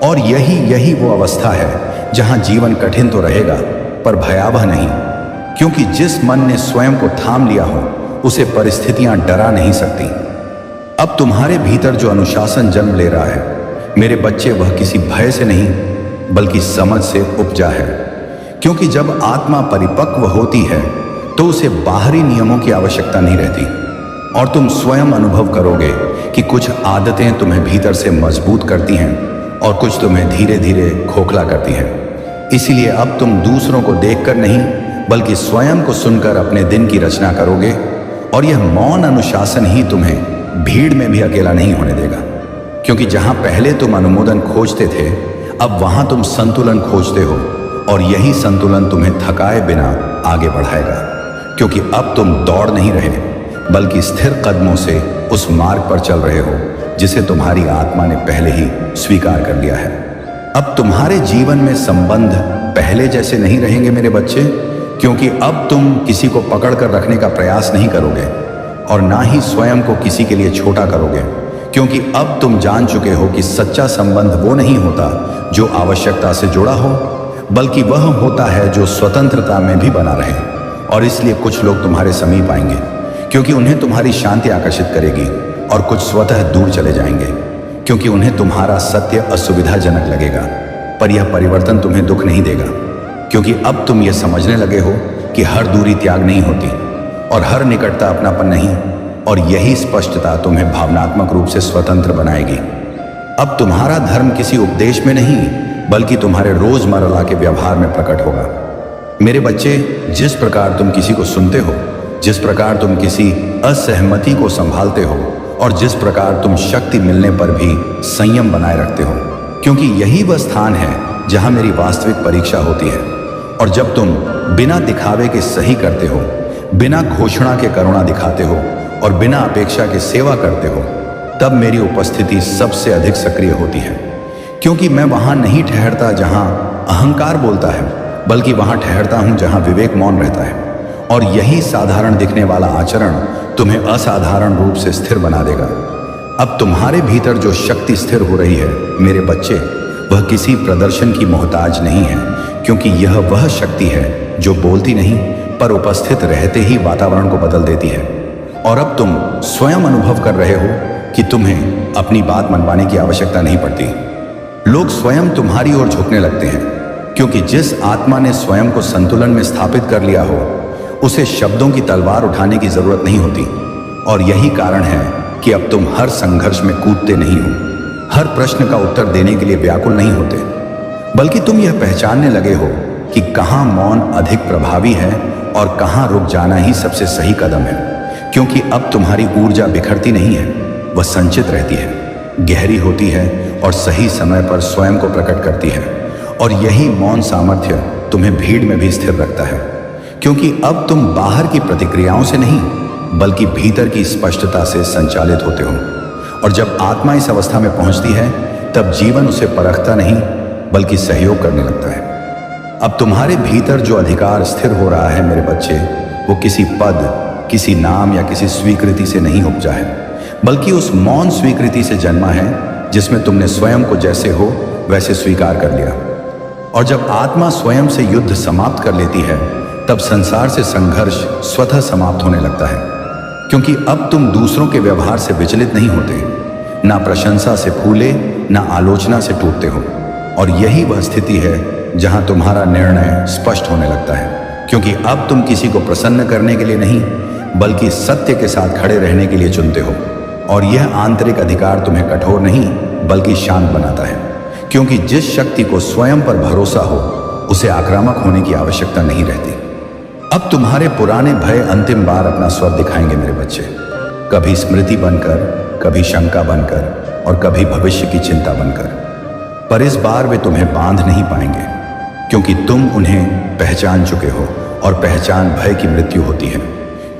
और यही वो अवस्था है जहां जीवन कठिन तो रहेगा पर भयावह नहीं, क्योंकि जिस मन ने स्वयं को थाम लिया हो उसे परिस्थितियां डरा नहीं सकती। अब तुम्हारे भीतर जो अनुशासन जन्म ले रहा है मेरे बच्चे, वह किसी भय से नहीं बल्कि समझ से उपजा है, क्योंकि जब आत्मा परिपक्व होती है तो उसे बाहरी नियमों की आवश्यकता नहीं रहती। और तुम स्वयं अनुभव करोगे कि कुछ आदतें तुम्हें भीतर से मजबूत करती हैं और कुछ तुम्हें धीरे धीरे खोखला करती हैं। इसीलिए अब तुम दूसरों को देखकर नहीं बल्कि स्वयं को सुनकर अपने दिन की रचना करोगे। और यह मौन अनुशासन ही तुम्हें भीड़ में भी अकेला नहीं होने देगा, क्योंकि जहां पहले तुम अनुमोदन खोजते थे अब वहां तुम संतुलन खोजते हो। और यही संतुलन तुम्हें थकाए बिना आगे बढ़ाएगा, क्योंकि अब तुम दौड़ नहीं रहे बल्कि स्थिर कदमों से उस मार्ग पर चल रहे हो जिसे तुम्हारी आत्मा ने पहले ही स्वीकार कर लिया है। अब तुम्हारे जीवन में संबंध पहले जैसे नहीं रहेंगे मेरे बच्चे, क्योंकि अब तुम किसी को पकड़ कर रखने का प्रयास नहीं करोगे और ना ही स्वयं को किसी के लिए छोटा करोगे, क्योंकि अब तुम जान चुके हो कि सच्चा संबंध वो नहीं होता जो आवश्यकता से जुड़ा हो, बल्कि वह होता है जो स्वतंत्रता में भी बना रहे। और इसलिए कुछ लोग तुम्हारे समीप आएंगे क्योंकि उन्हें तुम्हारी शांति आकर्षित करेगी, और कुछ स्वतः दूर चले जाएंगे क्योंकि उन्हें तुम्हारा सत्य असुविधाजनक लगेगा। पर यह परिवर्तन तुम्हें दुख नहीं देगा, क्योंकि अब तुम यह समझने लगे हो कि हर दूरी त्याग नहीं होती और हर निकटता अपनापन नहीं। और यही स्पष्टता तुम्हें भावनात्मक रूप से स्वतंत्र बनाएगी। अब तुम्हारा धर्म किसी उपदेश में नहीं बल्कि तुम्हारे रोजमर्रा के व्यवहार में प्रकट होगा। मेरे बच्चे, जिस प्रकार तुम किसी को सुनते हो, जिस प्रकार तुम किसी असहमति को संभालते हो और जिस प्रकार तुम शक्ति मिलने पर भी संयम बनाए रखते हो, क्योंकि यही वह स्थान है जहां मेरी वास्तविक परीक्षा होती है। और जब तुम बिना दिखावे के सही करते हो, बिना घोषणा के करुणा दिखाते हो और बिना अपेक्षा के सेवा करते हो, तब मेरी उपस्थिति सबसे अधिक सक्रिय होती है, क्योंकि मैं वहां नहीं ठहरता जहां अहंकार बोलता है, बल्कि वहां ठहरता हूं जहां विवेक मौन रहता है। और यही साधारण दिखने वाला आचरण तुम्हें असाधारण रूप से स्थिर बना देगा। अब तुम्हारे भीतर जो शक्ति स्थिर हो रही है मेरे बच्चे, वह किसी प्रदर्शन की मोहताज नहीं है, क्योंकि यह वह शक्ति है जो बोलती नहीं पर उपस्थित रहते ही वातावरण को बदल देती है। और अब तुम स्वयं अनुभव कर रहे हो कि तुम्हें अपनी बात मनवाने की आवश्यकता नहीं पड़ती। लोग स्वयं तुम्हारी ओर झुकने लगते हैं, क्योंकि जिस आत्मा ने स्वयं को संतुलन में स्थापित कर लिया हो उसे शब्दों की तलवार उठाने की जरूरत नहीं होती। और यही कारण है कि अब तुम हर संघर्ष में कूदते नहीं हो, हर प्रश्न का उत्तर देने के लिए व्याकुल नहीं होते, बल्कि तुम यह पहचानने लगे हो कि कहाँ मौन अधिक प्रभावी है और कहाँ रुक जाना ही सबसे सही कदम है। क्योंकि अब तुम्हारी ऊर्जा बिखरती नहीं है, वह संचित रहती है, गहरी होती है और सही समय पर स्वयं को प्रकट करती है। और यही मौन सामर्थ्य तुम्हें भीड़ में भी स्थिर रखता है, क्योंकि अब तुम बाहर की प्रतिक्रियाओं से नहीं बल्कि भीतर की स्पष्टता से संचालित होते हो। और जब आत्मा इस अवस्था में पहुंचती है तब जीवन उसे परखता नहीं बल्कि सहयोग करने लगता है। अब तुम्हारे भीतर जो अधिकार स्थिर हो रहा है मेरे बच्चे, वो किसी पद, किसी नाम या किसी स्वीकृति से नहीं उपजा है, बल्कि उस मौन स्वीकृति से जन्मा है जिसमें तुमने स्वयं को जैसे हो वैसे स्वीकार कर लिया। और जब आत्मा स्वयं से युद्ध समाप्त कर लेती है तब संसार से संघर्ष स्वतः समाप्त होने लगता है, क्योंकि अब तुम दूसरों के व्यवहार से विचलित नहीं होते, ना प्रशंसा से फूले ना आलोचना से टूटते हो। और यही वह स्थिति है जहां तुम्हारा निर्णय स्पष्ट होने लगता है, क्योंकि अब तुम किसी को प्रसन्न करने के लिए नहीं बल्कि सत्य के साथ खड़े रहने के लिए चुनते हो। और यह आंतरिक अधिकार तुम्हें कठोर नहीं बल्कि शांत बनाता है, क्योंकि जिस शक्ति को स्वयं पर भरोसा हो उसे आक्रामक होने की आवश्यकता नहीं रहती। अब तुम्हारे पुराने भय अंतिम बार अपना स्वर दिखाएंगे मेरे बच्चे, कभी स्मृति बनकर, कभी शंका बनकर और कभी भविष्य की चिंता बनकर। पर इस बार वे तुम्हें बांध नहीं पाएंगे, क्योंकि तुम उन्हें पहचान चुके हो और पहचान भय की मृत्यु होती है।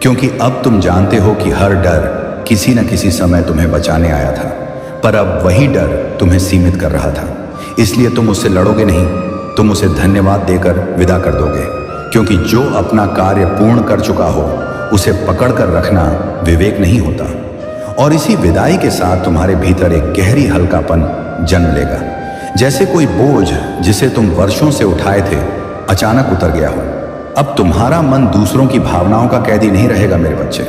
क्योंकि अब तुम जानते हो कि हर डर किसी न किसी समय तुम्हें बचाने आया था, पर अब वही डर तुम्हें सीमित कर रहा था। इसलिए तुम उससे लड़ोगे नहीं, तुम उसे धन्यवाद देकर विदा कर दोगे, क्योंकि जो अपना कार्य पूर्ण कर चुका हो उसे पकड़ कर रखना विवेक नहीं होता। और इसी विदाई के साथ तुम्हारे भीतर एक गहरी हल्कापन जन्म लेगा, जैसे कोई बोझ जिसे तुम वर्षों से उठाए थे अचानक उतर गया हो। अब तुम्हारा मन दूसरों की भावनाओं का कैदी नहीं रहेगा मेरे बच्चे,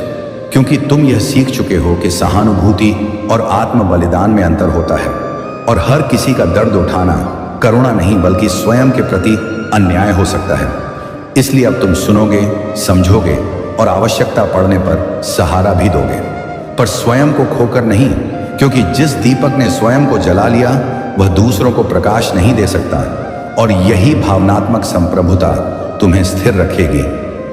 क्योंकि तुम यह सीख चुके हो कि सहानुभूति और आत्म बलिदान में अंतर होता है। और हर किसी का दर्द उठाना करुणा नहीं बल्कि स्वयं के प्रति अन्याय हो सकता है। इसलिए अब तुम सुनोगे, समझोगे और आवश्यकता पड़ने पर सहारा भी दोगे, पर स्वयं को खोकर नहीं, क्योंकि जिस दीपक ने स्वयं को जला लिया वह दूसरों को प्रकाश नहीं दे सकता। और यही भावनात्मक संप्रभुता तुम्हें स्थिर रखेगी,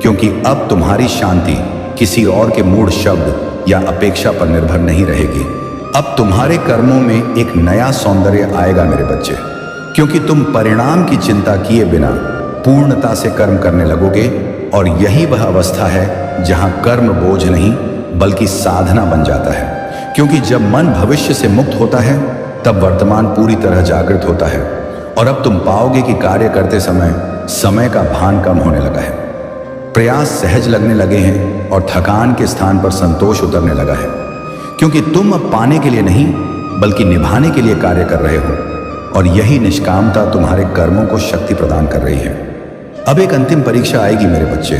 क्योंकि अब तुम्हारी शांति किसी और के मूढ़ शब्द या अपेक्षा पर निर्भर नहीं रहेगी। अब तुम्हारे कर्मों में एक नया सौंदर्य आएगा मेरे बच्चे, क्योंकि तुम परिणाम की चिंता किए बिना पूर्णता से कर्म करने लगोगे। और यही वह अवस्था है जहां कर्म बोझ नहीं बल्कि साधना बन जाता है, क्योंकि जब मन भविष्य से मुक्त होता है तब वर्तमान पूरी तरह जागृत होता है। और अब तुम पाओगे कि कार्य करते समय का भान कम होने लगा है, प्रयास सहज लगने लगे हैं और थकान के स्थान पर संतोष उतरने लगा है, क्योंकि तुम अब पाने के लिए नहीं बल्कि निभाने के लिए कार्य कर रहे हो। और यही निष्कामता तुम्हारे कर्मों को शक्ति प्रदान कर रही है। अब एक अंतिम परीक्षा आएगी मेरे बच्चे,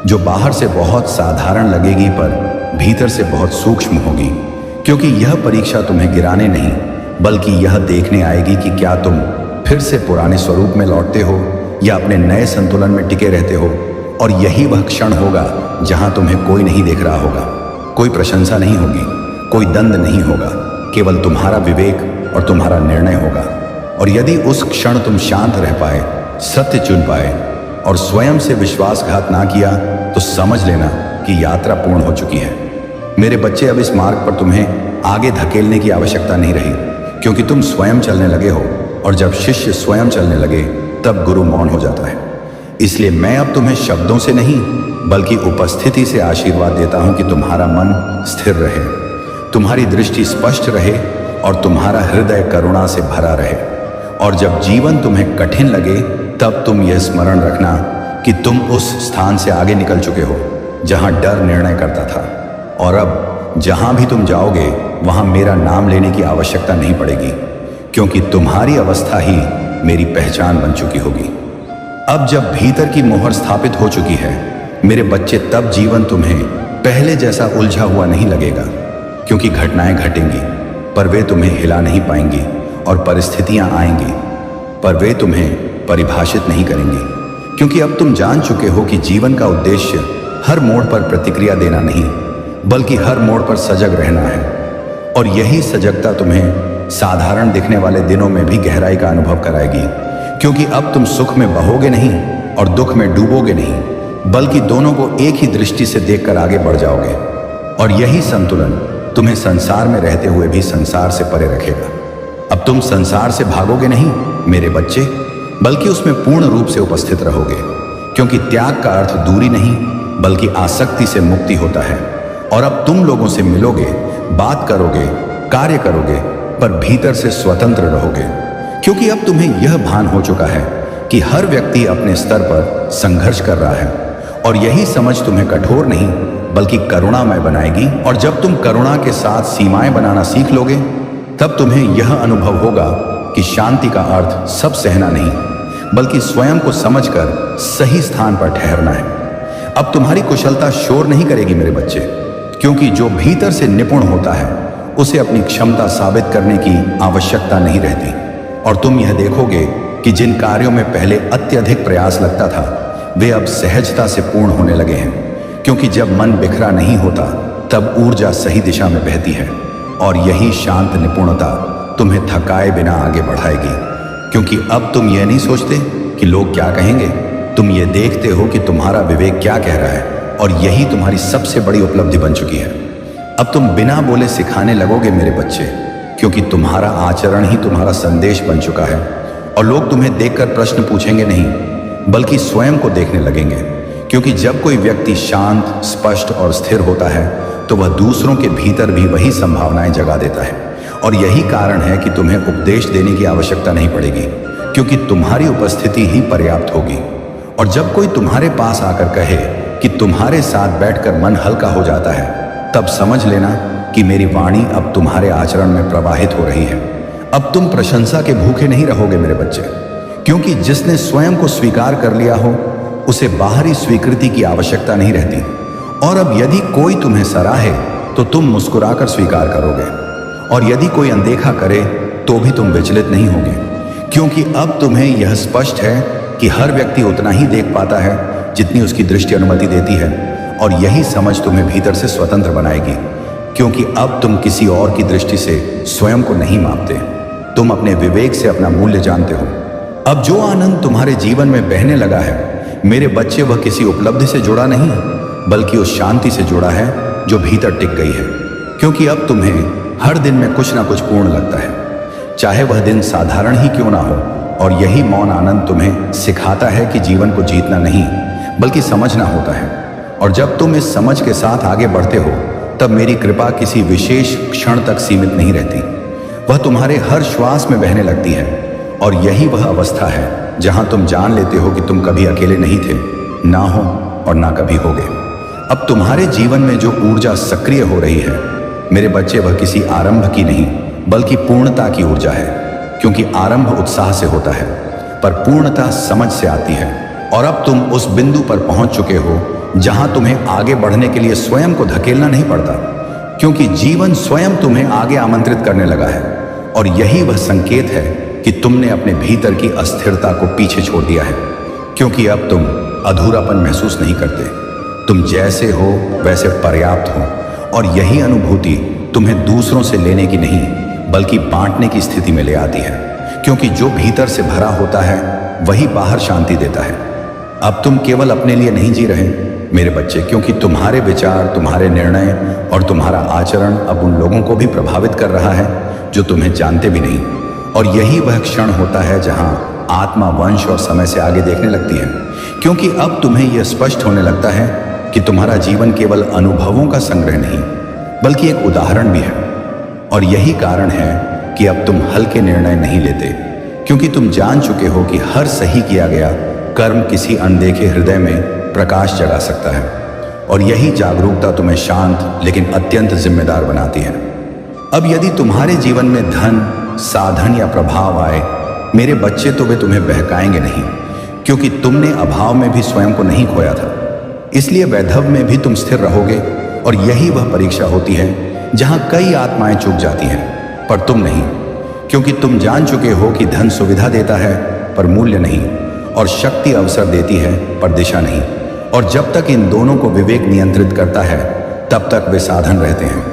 जो बाहर से बहुत साधारण लगेगी पर भीतर से बहुत सूक्ष्म होगी, क्योंकि यह परीक्षा तुम्हें गिराने नहीं बल्कि यह देखने आएगी कि क्या तुम फिर से पुराने स्वरूप में लौटते हो या अपने नए संतुलन में टिके रहते हो। और यही वह क्षण होगा जहां तुम्हें कोई नहीं देख रहा होगा, कोई प्रशंसा नहीं होगी, कोई दंड नहीं होगा, केवल तुम्हारा विवेक और तुम्हारा निर्णय होगा। और यदि उस क्षण तुम शांत रह पाए, सत्य चुन पाए और स्वयं से विश्वासघात ना किया, तो समझ लेना कि यात्रा पूर्ण हो चुकी है। मेरे बच्चे, अब इस मार्ग पर तुम्हें आगे धकेलने की आवश्यकता नहीं रही, क्योंकि तुम स्वयं चलने लगे हो। और जब शिष्य स्वयं चलने लगे तब गुरु मौन हो जाता है। इसलिए मैं अब तुम्हें शब्दों से नहीं बल्कि उपस्थिति से आशीर्वाद देता हूं कि तुम्हारा मन स्थिर रहे, तुम्हारी दृष्टि स्पष्ट रहे और तुम्हारा हृदय करुणा से भरा रहे। और जब जीवन तुम्हें कठिन लगे तब तुम यह स्मरण रखना कि तुम उस स्थान से आगे निकल चुके हो जहां डर निर्णय करता था। और अब जहां भी तुम जाओगे वहां मेरा नाम लेने की आवश्यकता नहीं पड़ेगी, क्योंकि तुम्हारी अवस्था ही मेरी पहचान बन चुकी होगी। अब जब भीतर की मोहर स्थापित हो चुकी है मेरे बच्चे, तब जीवन तुम्हें पहले जैसा उलझा हुआ नहीं लगेगा, क्योंकि घटनाएं घटेंगी पर वे तुम्हें हिला नहीं पाएंगी, और परिस्थितियां आएंगी पर वे तुम्हें परिभाषित नहीं करेंगी, क्योंकि अब तुम जान चुके हो कि जीवन का उद्देश्य हर मोड़ पर प्रतिक्रिया देना नहीं, बल्कि हर मोड़ पर सजग रहना है। और यही सजगता तुम्हें साधारण दिखने वाले दिनों में भी गहराई का अनुभव कराएगी, क्योंकि अब तुम सुख में बहोगे नहीं और दुख में डूबोगे नहीं, बल्कि दोनों को एक ही दृष्टि से देखकर आगे बढ़ जाओगे। और यही संतुलन तुम्हें संसार में रहते हुए भी संसार से परे रखेगा। अब तुम संसार से भागोगे नहीं मेरे बच्चे, बल्कि उसमें पूर्ण रूप से उपस्थित रहोगे, क्योंकि त्याग का अर्थ दूरी नहीं बल्कि आसक्ति से मुक्ति होता है। और अब तुम लोगों से मिलोगे, बात करोगे, कार्य करोगे, पर भीतर से स्वतंत्र रहोगे, क्योंकि अब तुम्हें यह भान हो चुका है कि हर व्यक्ति अपने स्तर पर संघर्ष कर रहा है। और यही समझ तुम्हें कठोर नहीं बल्कि करुणामय बनाएगी। और जब तुम करुणा के साथ सीमाएं बनाना सीख लोगे, तब तुम्हें यह अनुभव होगा कि शांति का अर्थ सब सहना नहीं, बल्कि स्वयं को समझकर सही स्थान पर ठहरना है। अब तुम्हारी कुशलता शोर नहीं करेगी मेरे बच्चे, क्योंकि जो भीतर से निपुण होता है उसे अपनी क्षमता साबित करने की आवश्यकता नहीं रहती। और तुम यह देखोगे कि जिन कार्यों में पहले अत्यधिक प्रयास लगता था वे अब सहजता से पूर्ण होने लगे हैं, क्योंकि जब मन बिखरा नहीं होता तब ऊर्जा सही दिशा में बहती है। और यही शांत निपुणता तुम्हें थकाए बिना आगे बढ़ाएगी, क्योंकि अब तुम यह नहीं सोचते कि लोग क्या कहेंगे, तुम ये देखते हो कि तुम्हारा विवेक क्या कह रहा है, और यही तुम्हारी सबसे बड़ी उपलब्धि बन चुकी है। अब तुम बिना बोले सिखाने लगोगे मेरे बच्चे, क्योंकि तुम्हारा आचरण ही तुम्हारा संदेश बन चुका है। और लोग तुम्हें देखकर प्रश्न पूछेंगे नहीं, बल्कि स्वयं को देखने लगेंगे, क्योंकि जब कोई व्यक्ति शांत, स्पष्ट और स्थिर होता है तो वह दूसरों के भीतर भी वही संभावनाएं जगा देता है। और यही कारण है कि तुम्हें उपदेश देने की आवश्यकता नहीं पड़ेगी, क्योंकि तुम्हारी उपस्थिति ही पर्याप्त होगी। और जब कोई तुम्हारे पास आकर कहे कि तुम्हारे साथ बैठकर मन हल्का हो जाता है, तब समझ लेना कि मेरी वाणी अब तुम्हारे आचरण में प्रवाहित हो रही है। अब तुम प्रशंसा के भूखे नहीं रहोगे मेरे बच्चे, क्योंकि जिसने स्वयं को स्वीकार कर लिया हो उसे बाहरी स्वीकृति की आवश्यकता नहीं रहती। और अब यदि कोई तुम्हें सराहे तो तुम मुस्कुराकर स्वीकार करोगे, और यदि कोई अनदेखा करे तो भी तुम विचलित नहीं होगे, क्योंकि अब तुम्हें यह स्पष्ट है कि हर व्यक्ति उतना ही देख पाता है जितनी उसकी दृष्टि अनुमति देती है। और यही समझ तुम्हें भीतर से स्वतंत्र बनाएगी, क्योंकि अब तुम किसी और की दृष्टि से स्वयं को नहीं मापते, तुम अपने विवेक से अपना मूल्य जानते हो। अब जो आनंद तुम्हारे जीवन में बहने लगा है मेरे बच्चे, वह किसी उपलब्धि से जुड़ा नहीं बल्कि उस शांति से जुड़ा है जो भीतर टिक गई है। क्योंकि अब तुम्हें हर दिन में कुछ ना कुछ पूर्ण लगता है, चाहे वह दिन साधारण ही क्यों ना हो। और यही मौन आनंद तुम्हें सिखाता है कि जीवन को जीतना नहीं बल्कि समझना होता है। और जब तुम इस समझ के साथ आगे बढ़ते हो तब मेरी कृपा किसी विशेष क्षण तक सीमित नहीं रहती, वह तुम्हारे हर श्वास में बहने लगती है। और यही वह अवस्था है जहां तुम जान लेते हो कि तुम कभी अकेले नहीं थे, ना हो और ना कभी होगे। अब तुम्हारे जीवन में जो ऊर्जा सक्रिय हो रही है मेरे बच्चे, वह किसी आरंभ की नहीं बल्कि पूर्णता की ऊर्जा है, क्योंकि आरंभ उत्साह से होता है पर पूर्णता समझ से आती है। और अब तुम उस बिंदु पर पहुंच चुके हो जहां तुम्हें आगे बढ़ने के लिए स्वयं को धकेलना नहीं पड़ता, क्योंकि जीवन स्वयं तुम्हें आगे आमंत्रित करने लगा है। और यही वह संकेत है कि तुमने अपने भीतर की अस्थिरता को पीछे छोड़ दिया है, क्योंकि अब तुम अधूरापन महसूस नहीं करते, तुम जैसे हो वैसे पर्याप्त हो। और यही अनुभूति तुम्हें दूसरों से लेने की नहीं बल्कि बांटने की स्थिति में ले आती है, क्योंकि जो भीतर से भरा होता है वही बाहर शांति देता है। अब तुम केवल अपने लिए नहीं जी रहे मेरे बच्चे, क्योंकि तुम्हारे विचार, तुम्हारे निर्णय और तुम्हारा आचरण अब उन लोगों को भी प्रभावित कर रहा है जो तुम्हें जानते भी नहीं। और यही वह क्षण होता है जहां आत्मा वंश और समय से आगे देखने लगती है, क्योंकि अब तुम्हें यह स्पष्ट होने लगता है कि तुम्हारा जीवन केवल अनुभवों का संग्रह नहीं बल्कि एक उदाहरण भी है। और यही कारण है कि अब तुम हल्के निर्णय नहीं लेते, क्योंकि तुम जान चुके हो कि हर सही किया गया कर्म किसी अनदेखे हृदय में प्रकाश जगा सकता है। और यही जागरूकता तुम्हें शांत लेकिन अत्यंत जिम्मेदार बनाती है। अब यदि तुम्हारे जीवन में धन, साधन या प्रभाव आए मेरे बच्चे, तो वे तुम्हें बहकाएंगे नहीं, क्योंकि तुमने अभाव में भी स्वयं को नहीं खोया था। इसलिए वैधव में भी तुम स्थिर रहोगे। और यही वह परीक्षा होती है जहां कई आत्माएं चूक जाती हैं, पर तुम नहीं, क्योंकि तुम जान चुके हो कि धन सुविधा देता है पर मूल्य नहीं, और शक्ति अवसर देती है पर दिशा नहीं। और जब तक इन दोनों को विवेक नियंत्रित करता है तब तक वे साधन रहते हैं,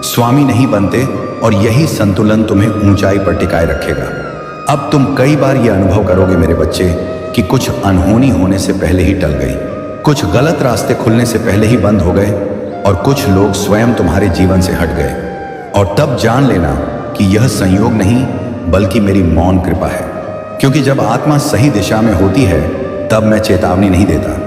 स्वामी नहीं बनते। और यही संतुलन तुम्हें ऊंचाई पर टिकाए रखेगा। अब तुम कई बार यह अनुभव करोगे मेरे बच्चे कि कुछ अनहोनी होने से पहले ही टल गई, कुछ गलत रास्ते खुलने से पहले ही बंद हो गए, और कुछ लोग स्वयं तुम्हारे जीवन से हट गए। और तब जान लेना कि यह संयोग नहीं बल्कि मेरी मौन कृपा है। क्योंकि जब आत्मा सही दिशा में होती है तब मैं चेतावनी नहीं देता,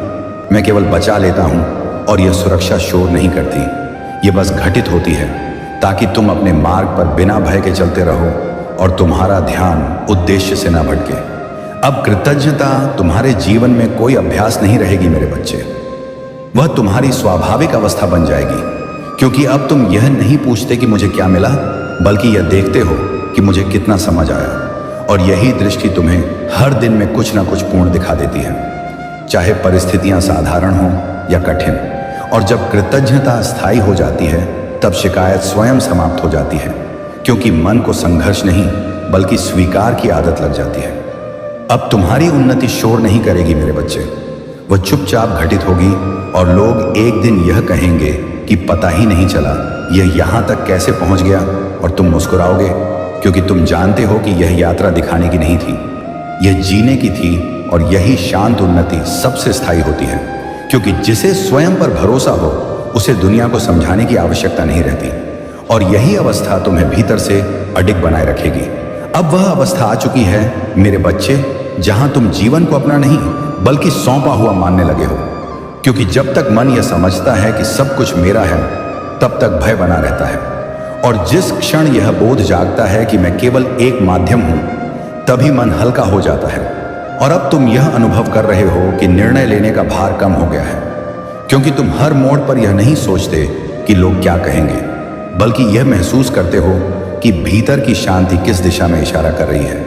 मैं केवल बचा लेता हूं। और यह सुरक्षा शोर नहीं करती, यह बस घटित होती है ताकि तुम अपने मार्ग पर बिना भय के चलते रहो और तुम्हारा ध्यान उद्देश्य से न भटके। अब कृतज्ञता तुम्हारे जीवन में कोई अभ्यास नहीं रहेगी मेरे बच्चे, वह तुम्हारी स्वाभाविक अवस्था बन जाएगी। क्योंकि अब तुम यह नहीं पूछते कि मुझे क्या मिला, बल्कि यह देखते हो कि मुझे कितना समझ आया। और यही दृष्टि तुम्हें हर दिन में कुछ ना कुछ पूर्ण दिखा देती है, चाहे परिस्थितियां साधारण हो या कठिन। और जब कृतज्ञता स्थायी हो जाती है तब शिकायत स्वयं समाप्त हो जाती है, क्योंकि मन को संघर्ष नहीं बल्कि स्वीकार की आदत लग जाती है। अब तुम्हारी उन्नति शोर नहीं करेगी मेरे बच्चे, वह चुपचाप घटित होगी। और लोग एक दिन यह कहेंगे कि पता ही नहीं चला यह यहां तक कैसे पहुंच गया। और तुम मुस्कुराओगे, क्योंकि तुम जानते हो कि यह यात्रा दिखाने की नहीं थी, यह जीने की थी। और यही शांत उन्नति सबसे स्थायी होती है, क्योंकि जिसे स्वयं पर भरोसा हो उसे दुनिया को समझाने की आवश्यकता नहीं रहती। और यही अवस्था तुम्हें भीतर से अडिग बनाए रखेगी। अब वह अवस्था आ चुकी है मेरे बच्चे, जहां तुम जीवन को अपना नहीं बल्कि सौंपा हुआ मानने लगे हो। क्योंकि जब तक मन यह समझता है कि सब कुछ मेरा है, तब तक भय बना रहता है। और जिस क्षण यह बोध जागता है कि मैं केवल एक माध्यम हूं, तभी मन हल्का हो जाता है। और अब तुम यह अनुभव कर रहे हो कि निर्णय लेने का भार कम हो गया है, क्योंकि तुम हर मोड़ पर यह नहीं सोचते कि लोग क्या कहेंगे, बल्कि यह महसूस करते हो कि भीतर की शांति किस दिशा में इशारा कर रही है।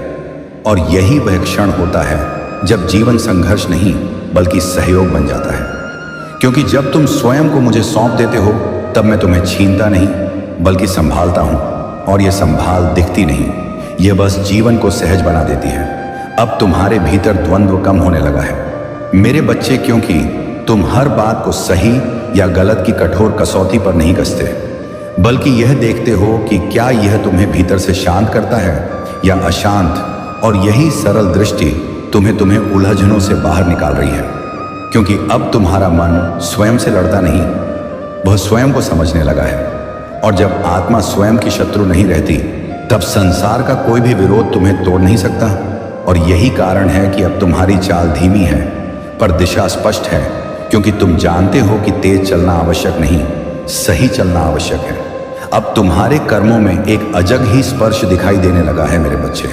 और यही वह क्षण होता है जब जीवन संघर्ष नहीं बल्कि सहयोग बन जाता है। क्योंकि जब तुम स्वयं को मुझे सौंप देते हो तब मैं तुम्हें छीनता नहीं बल्कि संभालता हूं। और यह संभाल दिखती नहीं, यह बस जीवन को सहज बना देती है। अब तुम्हारे भीतर द्वंद्व कम होने लगा है मेरे बच्चे, क्योंकि तुम हर बात को सही या गलत की कठोर कसौटी पर नहीं कसते, बल्कि यह देखते हो कि क्या यह तुम्हें भीतर से शांत करता है या अशांत। और यही सरल दृष्टि तुम्हें उलझनों से बाहर निकाल रही है। क्योंकि अब तुम्हारा मन स्वयं से लड़ता नहीं, वह स्वयं को समझने लगा है। और जब आत्मा स्वयं की शत्रु नहीं रहती, तब संसार का कोई भी विरोध तुम्हें तोड़ नहीं सकता। और यही कारण है कि अब तुम्हारी चाल धीमी है पर दिशा स्पष्ट है, क्योंकि तुम जानते हो कि तेज चलना आवश्यक नहीं, सही चलना आवश्यक है। अब तुम्हारे कर्मों में एक अजग ही स्पर्श दिखाई देने लगा है मेरे बच्चे,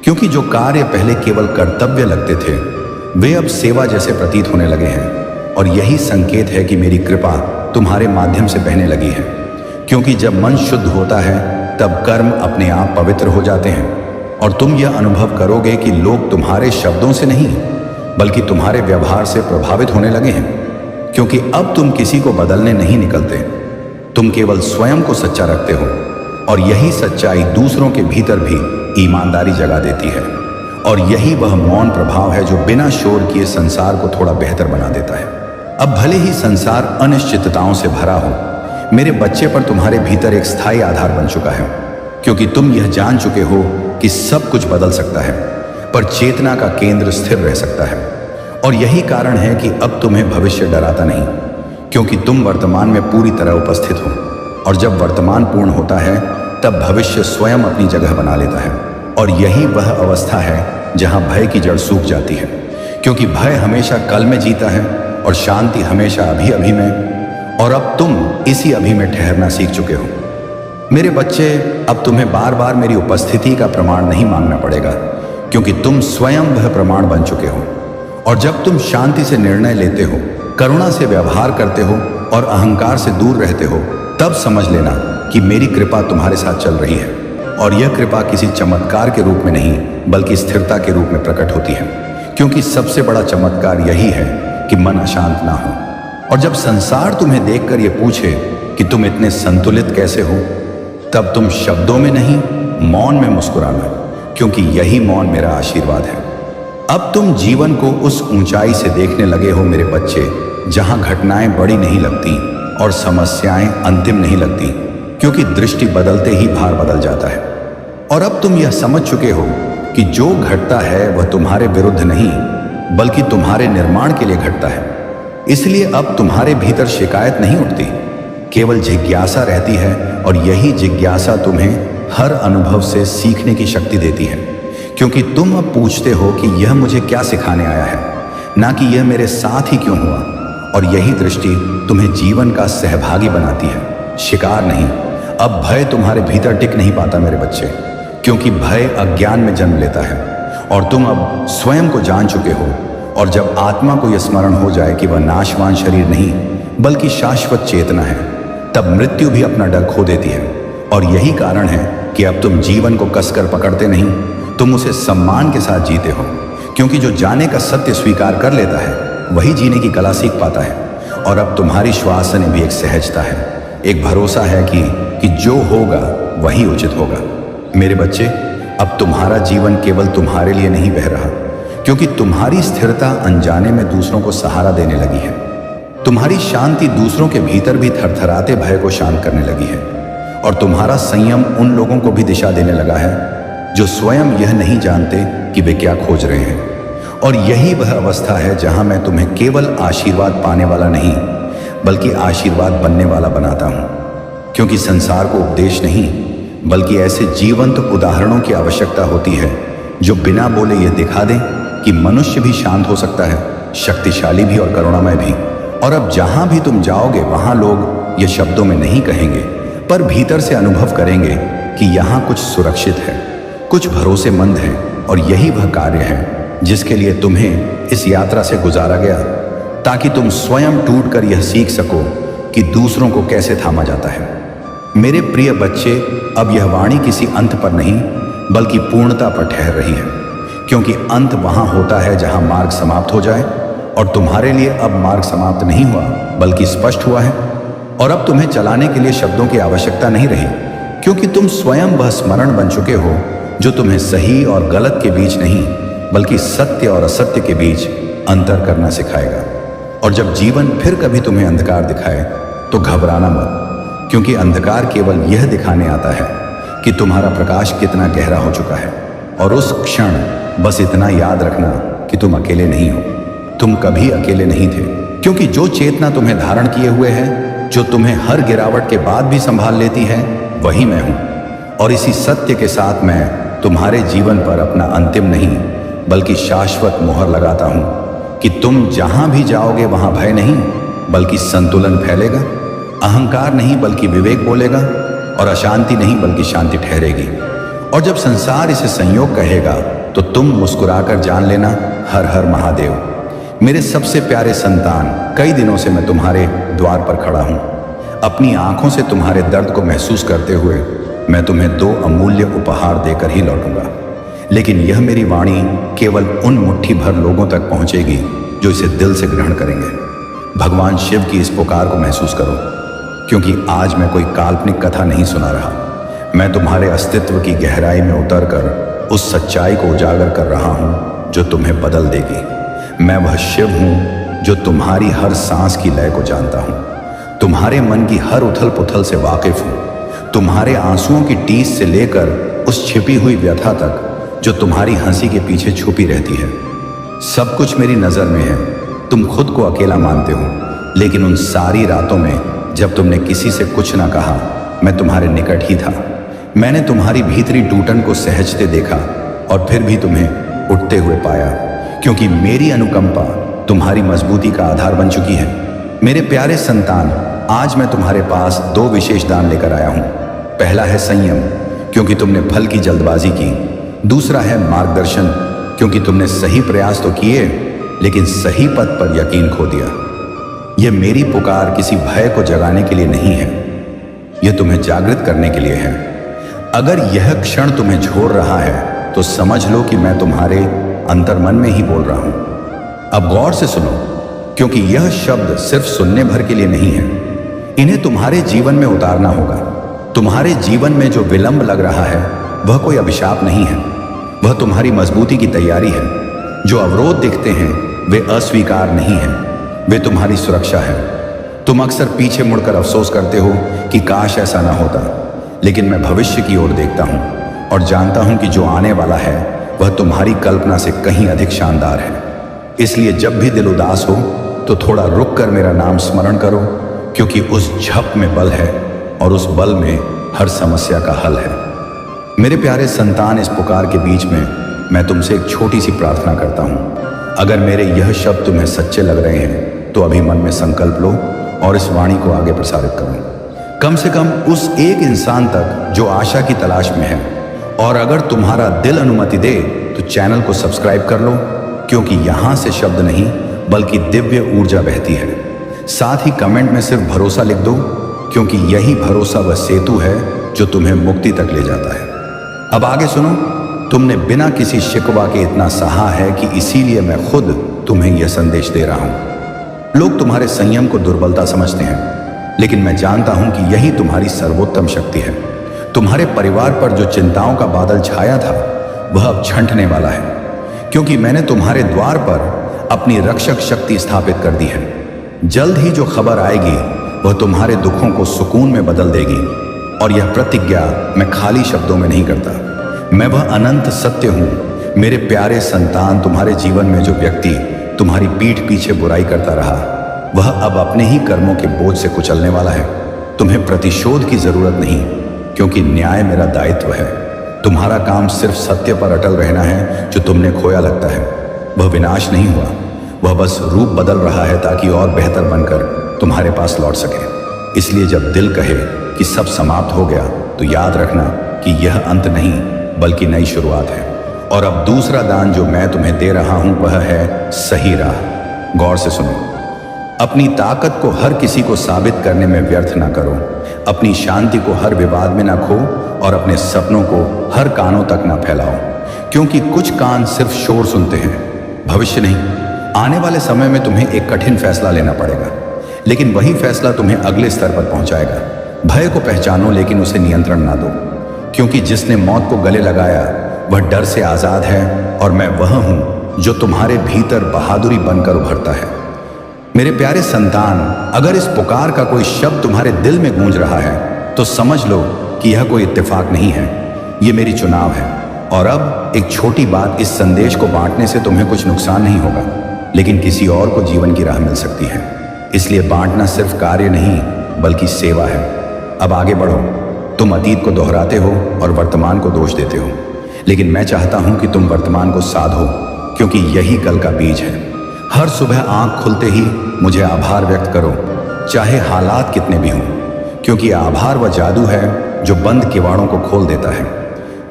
क्योंकि जो कार्य पहले केवल कर्तव्य लगते थे वे अब सेवा जैसे प्रतीत होने लगे हैं। और यही संकेत है कि मेरी कृपा तुम्हारे माध्यम से बहने लगी है। क्योंकि जब मन शुद्ध होता है तब कर्म अपने आप पवित्र हो जाते हैं। और तुम यह अनुभव करोगे कि लोग तुम्हारे शब्दों से नहीं बल्कि तुम्हारे व्यवहार से प्रभावित होने लगे हैं। क्योंकि अब तुम किसी को बदलने नहीं निकलते, तुम केवल स्वयं को सच्चा रखते हो। और यही सच्चाई दूसरों के भीतर भी ईमानदारी जगा देती है। और यही वह मौन प्रभाव है जो बिना शोर किए संसार को थोड़ा बेहतर बना देता है। अब भले ही संसार अनिश्चितताओं से भरा हो, मेरे बच्चे पर तुम्हारे भीतर एक स्थायी आधार बन चुका है। क्योंकि तुम यह जान चुके हो कि सब कुछ बदल सकता है पर चेतना का केंद्र स्थिर रह सकता है। और यही कारण है कि अब तुम्हें भविष्य डराता नहीं, क्योंकि तुम वर्तमान में पूरी तरह उपस्थित हो। और जब वर्तमान पूर्ण होता है तब भविष्य स्वयं अपनी जगह बना लेता है। और यही वह अवस्था है जहां भय की जड़ सूख जाती है, क्योंकि भय हमेशा कल में जीता है और शांति हमेशा अभी अभी में। और अब तुम इसी अभी में ठहरना सीख चुके हो मेरे बच्चे। अब तुम्हें बार बार मेरी उपस्थिति का प्रमाण नहीं मांगना पड़ेगा, क्योंकि तुम स्वयं वह प्रमाण बन चुके हो। और जब तुम शांति से निर्णय लेते हो, करुणा से व्यवहार करते हो और अहंकार से दूर रहते हो, तब समझ लेना कि मेरी कृपा तुम्हारे साथ चल रही है, और यह कृपा किसी चमत्कार के रूप में नहीं बल्कि स्थिरता के रूप में प्रकट होती है, क्योंकि सबसे बड़ा चमत्कार यही है कि मन अशांत ना हो। और जब संसार तुम्हें देखकर यह पूछे कि तुम इतने संतुलित कैसे हो, तब तुम शब्दों में नहीं मौन में मुस्कुराना, क्योंकि यही मौन मेरा आशीर्वाद है। अब तुम जीवन को उस ऊंचाई से देखने लगे हो मेरे बच्चे, जहां घटनाएं बड़ी नहीं लगती और समस्याएं अंतिम नहीं लगती, क्योंकि दृष्टि बदलते ही भार बदल जाता है। और अब तुम यह समझ चुके हो कि जो घटता है वह तुम्हारे विरुद्ध नहीं बल्कि तुम्हारे निर्माण के लिए घटता है। इसलिए अब तुम्हारे भीतर शिकायत नहीं उठती, केवल जिज्ञासा रहती है, और यही जिज्ञासा तुम्हें हर अनुभव से सीखने की शक्ति देती है, क्योंकि तुम अब पूछते हो कि यह मुझे क्या सिखाने आया है, ना कि यह मेरे साथ ही क्यों हुआ। और यही दृष्टि तुम्हें जीवन का सहभागी बनाती है, शिकार नहीं। अब भय तुम्हारे भीतर टिक नहीं पाता मेरे बच्चे, क्योंकि भय अज्ञान में जन्म लेता है, और तुम अब स्वयं को जान चुके हो। और जब आत्मा को यह स्मरण हो जाए कि वह नाशवान शरीर नहीं बल्कि शाश्वत चेतना है, तब मृत्यु भी अपना डर खो देती है। और यही कारण है कि अब तुम जीवन को कसकर पकड़ते नहीं, तुम उसे सम्मान के साथ जीते हो, क्योंकि जो जाने का सत्य स्वीकार कर लेता है वही जीने की कला सीख पाता है। और अब तुम्हारी श्वास में भी एक सहजता है, एक भरोसा है कि जो होगा वही उचित होगा। मेरे बच्चे, अब तुम्हारा जीवन केवल तुम्हारे लिए नहीं बह रहा, क्योंकि तुम्हारी स्थिरता अनजाने में दूसरों को सहारा देने लगी है। तुम्हारी शांति दूसरों के भीतर भी थरथराते भय को शांत करने लगी है, और तुम्हारा संयम उन लोगों को भी दिशा देने लगा है जो स्वयं यह नहीं जानते कि वे क्या खोज रहे हैं। और यही वह अवस्था है जहां मैं तुम्हें केवल आशीर्वाद पाने वाला नहीं बल्कि आशीर्वाद बनने वाला बनाता हूं, क्योंकि संसार को उपदेश नहीं बल्कि ऐसे जीवंत उदाहरणों की आवश्यकता होती है जो बिना बोले यह दिखा दें कि मनुष्य भी शांत हो सकता है, शक्तिशाली भी और करुणामय भी। और अब जहां भी तुम जाओगे वहां लोग ये शब्दों में नहीं कहेंगे, पर भीतर से अनुभव करेंगे कि यहाँ कुछ सुरक्षित है, कुछ भरोसेमंद है, और यही वह कार्य है जिसके लिए तुम्हें इस यात्रा से गुजारा गया, ताकि तुम स्वयं टूटकर यह सीख सको कि दूसरों को कैसे थामा जाता है। मेरे प्रिय बच्चे, अब यह वाणी किसी अंत पर नहीं बल्कि पूर्णता पर ठहर रही है, क्योंकि अंत वहां होता है जहां मार्ग समाप्त हो जाए, और तुम्हारे लिए अब मार्ग समाप्त नहीं हुआ बल्कि स्पष्ट हुआ है। और अब तुम्हें चलाने के लिए शब्दों की आवश्यकता नहीं रही, क्योंकि तुम स्वयं वह स्मरण बन चुके हो जो तुम्हें सही और गलत के बीच नहीं बल्कि सत्य और असत्य के बीच अंतर करना सिखाएगा। और जब जीवन फिर कभी तुम्हें अंधकार दिखाए तो घबराना मत, क्योंकि अंधकार केवल यह दिखाने आता है कि तुम्हारा प्रकाश कितना गहरा हो चुका है। और उस क्षण बस इतना याद रखना कि तुम अकेले नहीं हो, तुम कभी अकेले नहीं थे, क्योंकि जो चेतना तुम्हें धारण किए हुए है, जो तुम्हें हर गिरावट के बाद भी संभाल लेती है, वही मैं हूं। और इसी सत्य के साथ मैं तुम्हारे जीवन पर अपना अंतिम नहीं बल्कि शाश्वत मोहर लगाता हूं कि तुम जहां भी जाओगे वहां भय नहीं बल्कि संतुलन फैलेगा, अहंकार नहीं बल्कि विवेक बोलेगा, और अशांति नहीं बल्कि शांति ठहरेगी। और जब संसार इसे संयोग कहेगा तो तुम मुस्कुराकर जान लेना, हर हर महादेव। मेरे सबसे प्यारे संतान, कई दिनों से मैं तुम्हारे द्वार पर खड़ा हूं, अपनी आंखों से तुम्हारे दर्द को महसूस करते हुए मैं तुम्हें 2 अमूल्य उपहार देकर ही लौटूंगा। लेकिन यह मेरी वाणी केवल उन मुट्ठी भर लोगों तक पहुंचेगी जो इसे दिल से ग्रहण करेंगे। भगवान शिव की इस पुकार को महसूस करो, क्योंकि आज मैं कोई काल्पनिक कथा नहीं सुना रहा, मैं तुम्हारे अस्तित्व की गहराई में उतरकर उस सच्चाई को उजागर कर रहा हूं जो तुम्हें बदल देगी। मैं वह शिव हूं जो तुम्हारी हर सांस की लय को जानता हूं, तुम्हारे मन की हर उथल पुथल से वाकिफ हूं, तुम्हारे आंसुओं की टीस से लेकर उस छिपी हुई व्यथा तक जो तुम्हारी हंसी के पीछे छुपी रहती है। सब कुछ मेरी नजर में है। तुम खुद को अकेला मानते हो, लेकिन उन सारी रातों में जब तुमने किसी से कुछ ना कहा, मैं तुम्हारे निकट ही था। मैंने तुम्हारी भीतरी टूटन को सहजते देखा और फिर भी तुम्हें उठते हुए पाया, क्योंकि मेरी अनुकंपा तुम्हारी मजबूती का आधार बन चुकी है। मेरे प्यारे संतान, आज मैं तुम्हारे पास 2 विशेष दान लेकर आया हूं। पहला है संयम, क्योंकि तुमने फल की जल्दबाजी की। दूसरा है मार्गदर्शन, क्योंकि तुमने सही प्रयास तो किए लेकिन सही पथ पर यकीन खो दिया। यह मेरी पुकार किसी भय को जगाने के लिए नहीं है, यह तुम्हें जागृत करने के लिए है। अगर यह क्षण तुम्हें झोर रहा है तो समझ लो कि मैं तुम्हारे अंतर्मन में ही बोल रहा हूं। अब गौर से सुनो, क्योंकि यह शब्द सिर्फ सुनने भर के लिए नहीं है। इन्हें तुम्हारे जीवन में उतारना होगा। तुम्हारे जीवन में जो विलंब लग रहा है वह कोई अभिशाप नहीं है, वह तुम्हारी मजबूती की तैयारी है। जो अवरोध दिखते हैं वे अस्वीकार नहीं है, वे तुम्हारी सुरक्षा है। तुम अक्सर पीछे मुड़कर अफसोस करते हो कि काश ऐसा ना होता, लेकिन मैं भविष्य की ओर देखता हूं और जानता हूं कि जो आने वाला है वह तुम्हारी कल्पना से कहीं अधिक शानदार है। इसलिए जब भी दिल उदास हो तो थोड़ा रुक कर मेरा नाम स्मरण करो, क्योंकि उस झप में बल है और उस बल में हर समस्या का हल है। मेरे प्यारे संतान, इस पुकार के बीच में मैं तुमसे एक छोटी सी प्रार्थना करता हूं। अगर मेरे यह शब्द तुम्हें सच्चे लग रहे हैं तो अभी मन में संकल्प लो और इस वाणी को आगे प्रसारित करो, कम से कम उस एक इंसान तक जो आशा की तलाश में है। और अगर तुम्हारा दिल अनुमति दे तो चैनल को सब्सक्राइब कर लो, क्योंकि यहां से शब्द नहीं बल्कि दिव्य ऊर्जा बहती है। साथ ही कमेंट में सिर्फ भरोसा लिख दो, क्योंकि यही भरोसा वह सेतु है जो तुम्हें मुक्ति तक ले जाता है। अब आगे सुनो। तुमने बिना किसी शिकवा के इतना सहा है कि इसीलिए मैं खुद तुम्हें यह संदेश दे रहा हूं। लोग तुम्हारे संयम को दुर्बलता समझते हैं, लेकिन मैं जानता हूं कि यही तुम्हारी सर्वोत्तम शक्ति है। तुम्हारे परिवार पर जो चिंताओं का बादल छाया था वह अब छंटने वाला है, क्योंकि मैंने तुम्हारे द्वार पर अपनी रक्षक शक्ति स्थापित कर दी है। जल्द ही जो खबर आएगी वह तुम्हारे दुखों को सुकून में बदल देगी। और यह प्रतिज्ञा मैं खाली शब्दों में नहीं करता, मैं वह अनंत सत्य हूं। मेरे प्यारे संतान, तुम्हारे जीवन में जो व्यक्ति तुम्हारी पीठ पीछे बुराई करता रहा वह अब अपने ही कर्मों के बोझ से कुचलने वाला है। तुम्हें प्रतिशोध की जरूरत नहीं, क्योंकि न्याय मेरा दायित्व है। तुम्हारा काम सिर्फ सत्य पर अटल रहना है। जो तुमने खोया लगता है वह विनाश नहीं हुआ, वह बस रूप बदल रहा है ताकि और बेहतर बनकर तुम्हारे पास लौट सके। इसलिए जब दिल कहे कि सब समाप्त हो गया तो याद रखना कि यह अंत नहीं बल्कि नई शुरुआत है। और अब दूसरा दान जो मैं तुम्हें दे रहा हूं वह है सही राह। गौर से सुनो। अपनी ताकत को हर किसी को साबित करने में व्यर्थ ना करो, अपनी शांति को हर विवाद में ना खो और अपने सपनों को हर कानों तक ना फैलाओ, क्योंकि कुछ कान सिर्फ शोर सुनते हैं, भविष्य नहीं। आने वाले समय में तुम्हें एक कठिन फैसला लेना पड़ेगा, लेकिन वही फैसला तुम्हें अगले स्तर पर पहुंचाएगा। भय को पहचानो लेकिन उसे नियंत्रण ना दो, क्योंकि जिसने मौत को गले लगाया वह डर से आजाद है। और मैं वह हूं जो तुम्हारे भीतर बहादुरी बनकर उभरता है। मेरे प्यारे संतान, अगर इस पुकार का कोई शब्द तुम्हारे दिल में गूंज रहा है तो समझ लो कि यह कोई इत्तेफाक नहीं है, यह मेरी चुनाव है। और अब एक छोटी बात, इस संदेश को बांटने से तुम्हें कुछ नुकसान नहीं होगा, लेकिन किसी और को जीवन की राह मिल सकती है। इसलिए बांटना सिर्फ कार्य नहीं बल्कि सेवा है। अब आगे बढ़ो। तुम अतीत को दोहराते हो और वर्तमान को दोष देते हो, लेकिन मैं चाहता हूं कि तुम वर्तमान को साधो, क्योंकि यही कल का बीज है। हर सुबह आंख खुलते ही मुझे आभार व्यक्त करो, चाहे हालात कितने भी हों, क्योंकि आभार वह जादू है जो बंद किवाड़ों को खोल देता है।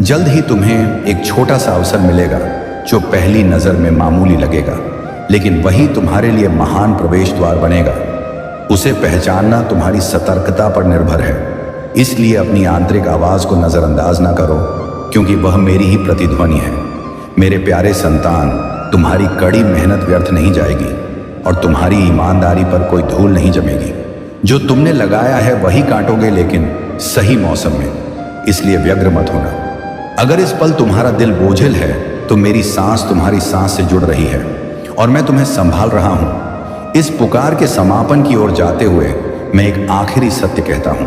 जल्द ही तुम्हें एक छोटा सा अवसर मिलेगा जो पहली नजर में मामूली लगेगा, लेकिन वही तुम्हारे लिए महान प्रवेश द्वार बनेगा। उसे पहचानना तुम्हारी सतर्कता पर निर्भर है। इसलिए अपनी आंतरिक आवाज को नजरअंदाज ना करो, क्योंकि वह मेरी ही प्रतिध्वनि है। मेरे प्यारे संतान, तुम्हारी कड़ी मेहनत व्यर्थ नहीं जाएगी और तुम्हारी ईमानदारी पर कोई धूल नहीं जमेगी। जो तुमने लगाया है वही काटोगे, लेकिन सही मौसम में। इसलिए व्यग्र मत होना। अगर इस पल तुम्हारा दिल बोझिल है तो मेरी सांस तुम्हारी सांस से जुड़ रही है और मैं तुम्हें संभाल रहा हूं। इस पुकार के समापन की ओर जाते हुए मैं एक आखिरी सत्य कहता हूं।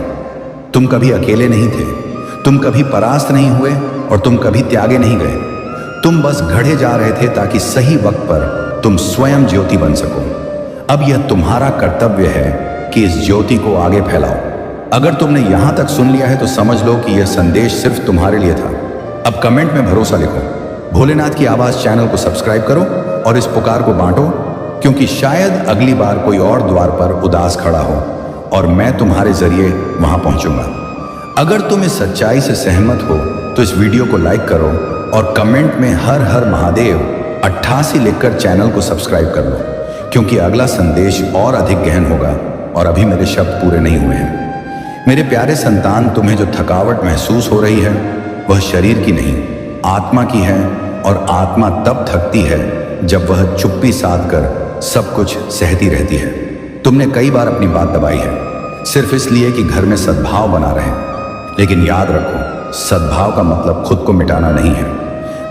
तुम कभी अकेले नहीं थे, तुम कभी परास्त नहीं हुए और तुम कभी त्यागे नहीं गए। तुम बस गढ़े जा रहे थे ताकि सही वक्त पर तुम स्वयं ज्योति बन सको। अब यह तुम्हारा कर्तव्य है कि इस ज्योति को आगे फैलाओ। अगर तुमने यहां तक सुन लिया है तो समझ लो कि यह संदेश सिर्फ तुम्हारे लिए था। अब कमेंट में भरोसा लिखो, भोलेनाथ की आवाज चैनल को सब्सक्राइब करो और इस पुकार को बांटो, क्योंकि शायद अगली बार कोई और द्वार पर उदास खड़ा हो और मैं तुम्हारे जरिए वहां पहुंचूंगा। अगर तुम इस सच्चाई से सहमत हो तो इस वीडियो को लाइक करो और कमेंट में हर हर महादेव 88 लिखकर चैनल को सब्सक्राइब कर लो, क्योंकि अगला संदेश और अधिक गहन होगा और अभी मेरे शब्द पूरे नहीं हुए हैं। मेरे प्यारे संतान, तुम्हें जो थकावट महसूस हो रही है वह शरीर की नहीं, आत्मा की है। और आत्मा तब थकती है जब वह चुप्पी साध कर सब कुछ सहती रहती है। तुमने कई बार अपनी बात दबाई है सिर्फ इसलिए कि घर में सद्भाव बना रहे, लेकिन याद रखो, सद्भाव का मतलब खुद को मिटाना नहीं है।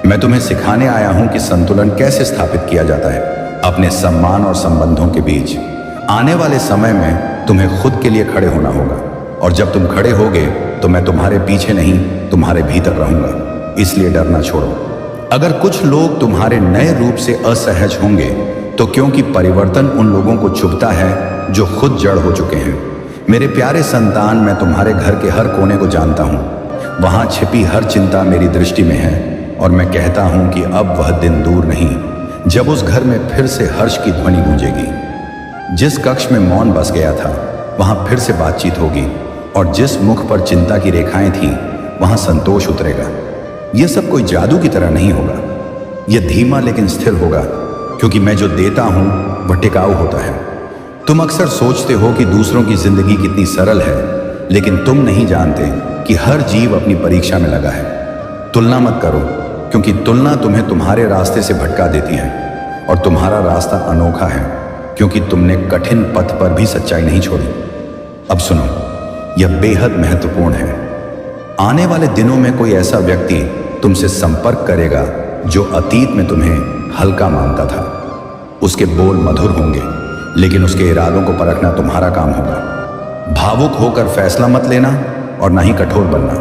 मैं तुम्हें सिखाने आया हूं कि संतुलन कैसे स्थापित किया जाता है अपने सम्मान और संबंधों के बीच। आने वाले समय में तुम्हें खुद के लिए खड़े होना होगा, और जब तुम खड़े होगे तो मैं तुम्हारे पीछे नहीं, तुम्हारे भीतर रहूंगा। इसलिए डरना छोड़ो। अगर कुछ लोग तुम्हारे नए रूप से असहज होंगे तो क्योंकि परिवर्तन उन लोगों को चुभता है जो खुद जड़ हो चुके हैं। मेरे प्यारे संतान, मैं तुम्हारे घर के हर कोने को जानता हूं। वहां छिपी हर चिंता मेरी दृष्टि में है, और मैं कहता हूं कि अब वह दिन दूर नहीं जब उस घर में फिर से हर्ष की ध्वनि गूंजेगी। जिस कक्ष में मौन बस गया था वहां फिर से बातचीत होगी, और जिस मुख पर चिंता की रेखाएं थीं वहां संतोष उतरेगा। यह सब कोई जादू की तरह नहीं होगा, यह धीमा लेकिन स्थिर होगा, क्योंकि मैं जो देता हूं वह टिकाऊ होता है। तुम अक्सर सोचते हो कि दूसरों की जिंदगी कितनी सरल है, लेकिन तुम नहीं जानते कि हर जीव अपनी परीक्षा में लगा है। तुलना मत करो, क्योंकि तुलना तुम्हें तुम्हारे रास्ते से भटका देती है, और तुम्हारा रास्ता अनोखा है क्योंकि तुमने कठिन पथ पर भी सच्चाई नहीं छोड़ी। अब सुनो, यह बेहद महत्वपूर्ण है। आने वाले दिनों में कोई ऐसा व्यक्ति तुमसे संपर्क करेगा जो अतीत में तुम्हें हल्का मानता था। उसके बोल मधुर होंगे, लेकिन उसके इरादों को परखना तुम्हारा काम होगा। भावुक होकर फैसला मत लेना और ना ही कठोर बनना,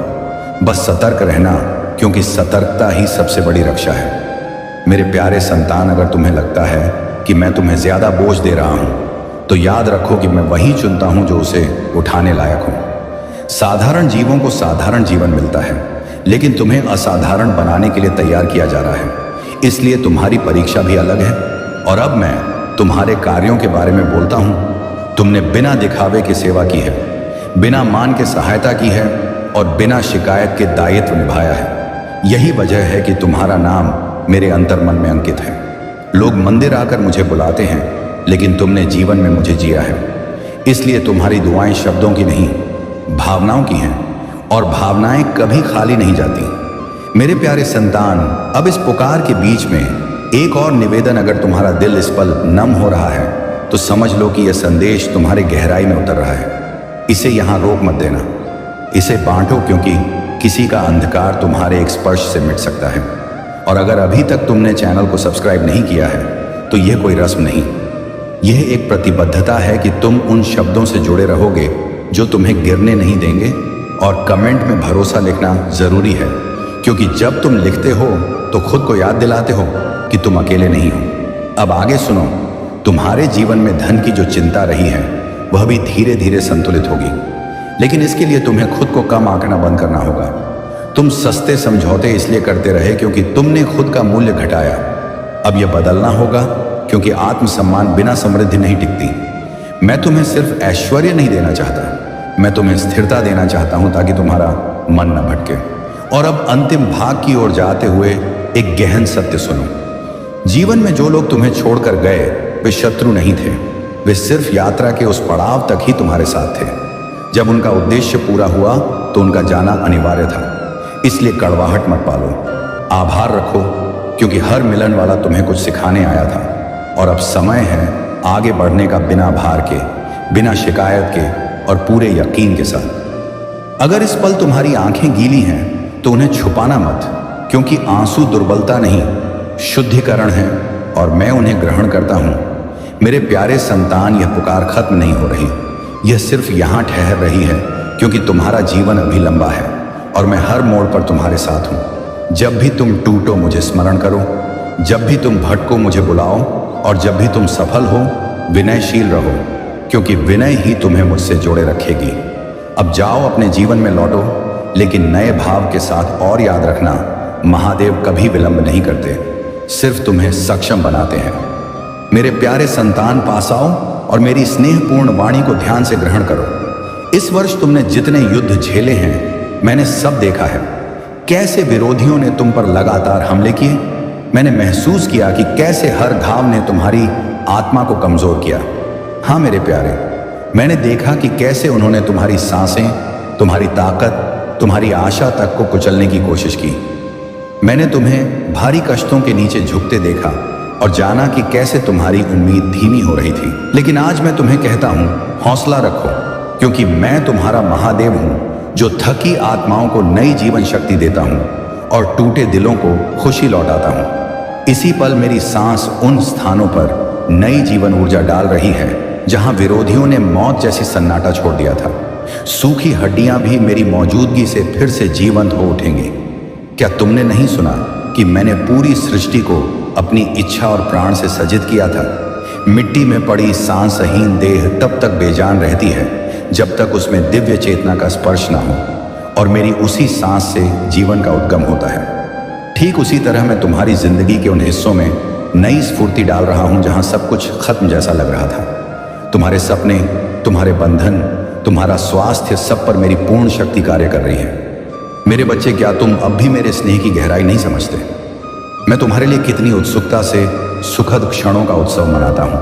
बस सतर्क रहना, क्योंकि सतर्कता ही सबसे बड़ी रक्षा है। मेरे प्यारे संतान, अगर तुम्हें लगता है कि मैं तुम्हें ज्यादा बोझ दे रहा हूं, तो याद रखो कि मैं वही चुनता हूं जो उसे उठाने लायक हो। साधारण जीवों को साधारण जीवन मिलता है, लेकिन तुम्हें असाधारण बनाने के लिए तैयार किया जा रहा है। इसलिए तुम्हारी परीक्षा भी अलग है। और अब मैं तुम्हारे कार्यों के बारे में बोलता हूं। तुमने बिना दिखावे की सेवा की है, बिना मान के सहायता की है, और बिना शिकायत के दायित्व निभाया है। यही वजह है कि तुम्हारा नाम मेरे अंतर्मन में अंकित है। लोग मंदिर आकर मुझे बुलाते हैं, लेकिन तुमने जीवन में मुझे जिया है। इसलिए तुम्हारी दुआएं शब्दों की नहीं, भावनाओं की हैं, और भावनाएं कभी खाली नहीं जाती। मेरे प्यारे संतान, अब इस पुकार के बीच में एक और निवेदन, अगर तुम्हारा दिल इस पल नम हो रहा है तो समझ लो कि यह संदेश तुम्हारे गहराई में उतर रहा है। इसे यहां रोक मत देना, इसे बांटो, क्योंकि किसी का अंधकार तुम्हारे एक स्पर्श से मिट सकता है। और अगर अभी तक तुमने चैनल को सब्सक्राइब नहीं किया है तो यह कोई रस्म नहीं, यह एक प्रतिबद्धता है कि तुम उन शब्दों से जुड़े रहोगे जो तुम्हें गिरने नहीं देंगे। और कमेंट में भरोसा लिखना जरूरी है, क्योंकि जब तुम लिखते हो तो खुद को याद दिलाते हो कि तुम अकेले नहीं हो। अब आगे सुनो, तुम्हारे जीवन में धन की जो चिंता रही है वह भी धीरे धीरे संतुलित होगी, लेकिन इसके लिए तुम्हें खुद को कम आंकना बंद करना होगा। तुम सस्ते समझौते इसलिए करते रहे क्योंकि तुमने खुद का मूल्य घटाया। अब यह बदलना होगा, क्योंकि आत्मसम्मान बिना समृद्धि नहीं टिकती। मैं तुम्हें सिर्फ ऐश्वर्य नहीं देना चाहता, मैं तुम्हें स्थिरता देना चाहता हूं, ताकि तुम्हारा मन न भटके। और अब अंतिम भाग की ओर जाते हुए एक गहन सत्य सुनो। जीवन में जो लोग तुम्हें छोड़कर गए वे शत्रु नहीं थे, वे सिर्फ यात्रा के उस पड़ाव तक ही तुम्हारे साथ थे। जब उनका उद्देश्य पूरा हुआ तो उनका जाना अनिवार्य था। इसलिए कड़वाहट मत पालो, आभार रखो, क्योंकि हर मिलन वाला तुम्हें कुछ सिखाने आया था। और अब समय है आगे बढ़ने का, बिना भार के, बिना शिकायत के, और पूरे यकीन के साथ। अगर इस पल तुम्हारी आंखें गीली हैं तो उन्हें छुपाना मत, क्योंकि आंसू दुर्बलता नहीं, शुद्धिकरण है, और मैं उन्हें ग्रहण करता हूं। मेरे प्यारे संतान, यह पुकार खत्म नहीं हो रही, यह सिर्फ यहां ठहर रही है, क्योंकि तुम्हारा जीवन अभी लंबा है, और मैं हर मोड़ पर तुम्हारे साथ हूं। जब भी तुम टूटो मुझे स्मरण करो, जब भी तुम भटको मुझे बुलाओ, और जब भी तुम सफल हो विनयशील रहो, क्योंकि विनय ही तुम्हें मुझसे जोड़े रखेगी। अब जाओ, अपने जीवन में लौटो, लेकिन नए भाव के साथ। और याद रखना, महादेव कभी विलंब नहीं करते, सिर्फ तुम्हें सक्षम बनाते हैं। मेरे प्यारे संतान, पास आओ और मेरी स्नेहपूर्ण वाणी को ध्यान से ग्रहण करो। इस वर्ष तुमने जितने युद्ध झेले हैं मैंने सब देखा है। कैसे विरोधियों ने तुम पर लगातार हमले किए, मैंने महसूस किया कि कैसे हर घाव ने तुम्हारी आत्मा को कमजोर किया। हाँ मेरे प्यारे, मैंने देखा कि कैसे उन्होंने तुम्हारी सांसें, तुम्हारी ताकत, तुम्हारी आशा तक को कुचलने की कोशिश की। मैंने तुम्हें भारी कष्टों के नीचे झुकते देखा और जाना कि कैसे तुम्हारी उम्मीद धीमी हो रही थी। लेकिन आज मैं तुम्हें कहता हूं, हौसला रखो, क्योंकि मैं तुम्हारा महादेव हूं जो थकी आत्माओं को नई जीवन शक्ति देता हूं और टूटे दिलों को खुशी लौटाता हूं। इसी पल मेरी सांस उन स्थानों पर नई जीवन ऊर्जा डाल रही है जहां विरोधियों ने मौत जैसी सन्नाटा छोड़ दिया था। सूखी हड्डियां भी मेरी मौजूदगी से फिर से जीवंत हो उठेंगी। क्या तुमने नहीं सुना कि मैंने पूरी सृष्टि को अपनी इच्छा और प्राण से सजित किया था? मिट्टी में पड़ी सांसहीन देह तब तक बेजान रहती है जब तक उसमें दिव्य चेतना का स्पर्श ना हो, और मेरी उसी सांस से जीवन का उद्गम होता है। ठीक उसी तरह मैं तुम्हारी जिंदगी के उन हिस्सों में नई स्फूर्ति डाल रहा हूं जहां सब कुछ खत्म जैसा लग रहा था। तुम्हारे सपने, तुम्हारे बंधन, तुम्हारा स्वास्थ्य, सब पर मेरी पूर्ण शक्ति कार्य कर रही है। मेरे बच्चे, क्या तुम अब भी मेरे स्नेह की गहराई नहीं समझते? मैं तुम्हारे लिए कितनी उत्सुकता से सुखद क्षणों का उत्सव मनाता हूं।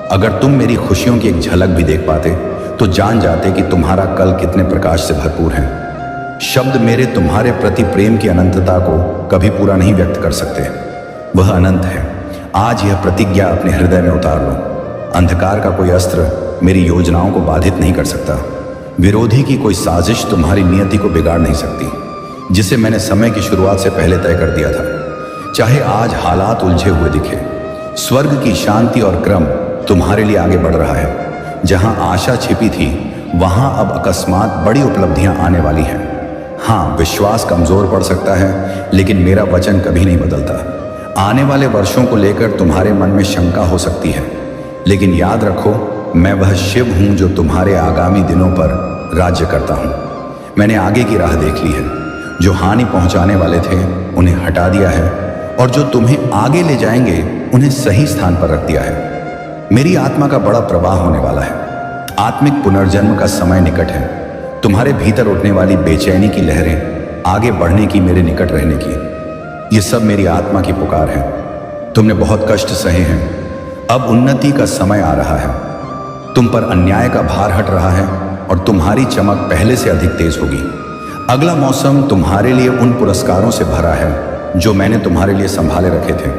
अगर तुम मेरी खुशियों की एक झलक भी देख पाते तो जान जाते कि तुम्हारा कल कितने प्रकाश से भरपूर है। शब्द मेरे तुम्हारे प्रति प्रेम की अनंतता को कभी पूरा नहीं व्यक्त कर सकते। वह अनंत है। आज यह प्रतिज्ञा अपने हृदय में उतार लो। अंधकार का कोई अस्त्र मेरी योजनाओं को बाधित नहीं कर सकता। विरोधी की कोई साजिश तुम्हारी नियति को बिगाड़ नहीं सकती, जिसे मैंने समय की शुरुआत से पहले तय कर दिया था। चाहे आज हालात उलझे हुए दिखे, स्वर्ग की शांति और क्रम तुम्हारे लिए आगे बढ़ रहा है। जहां आशा छिपी थी वहां अब अकस्मात बड़ी उपलब्धियां आने वाली हैं। हाँ, विश्वास कमजोर पड़ सकता है, लेकिन मेरा वचन कभी नहीं बदलता। आने वाले वर्षों को लेकर तुम्हारे मन में शंका हो सकती है, लेकिन याद रखो, मैं वह शिव हूं जो तुम्हारे आगामी दिनों पर राज्य करता हूं। मैंने आगे की राह देख ली है। जो हानि पहुंचाने वाले थे उन्हें हटा दिया है, और जो तुम्हें आगे ले जाएंगे उन्हें सही स्थान पर रख दिया है। मेरी आत्मा का बड़ा प्रवाह होने वाला है। आत्मिक पुनर्जन्म का समय निकट है। तुम्हारे भीतर उठने वाली बेचैनी की लहरें, आगे बढ़ने की, मेरे निकट रहने की, ये सब मेरी आत्मा की पुकार है। तुमने बहुत कष्ट सहे हैं, अब उन्नति का समय आ रहा है। तुम पर अन्याय का भार हट रहा है और तुम्हारी चमक पहले से अधिक तेज होगी। अगला मौसम तुम्हारे लिए उन पुरस्कारों से भरा है जो मैंने तुम्हारे लिए संभाले रखे थे।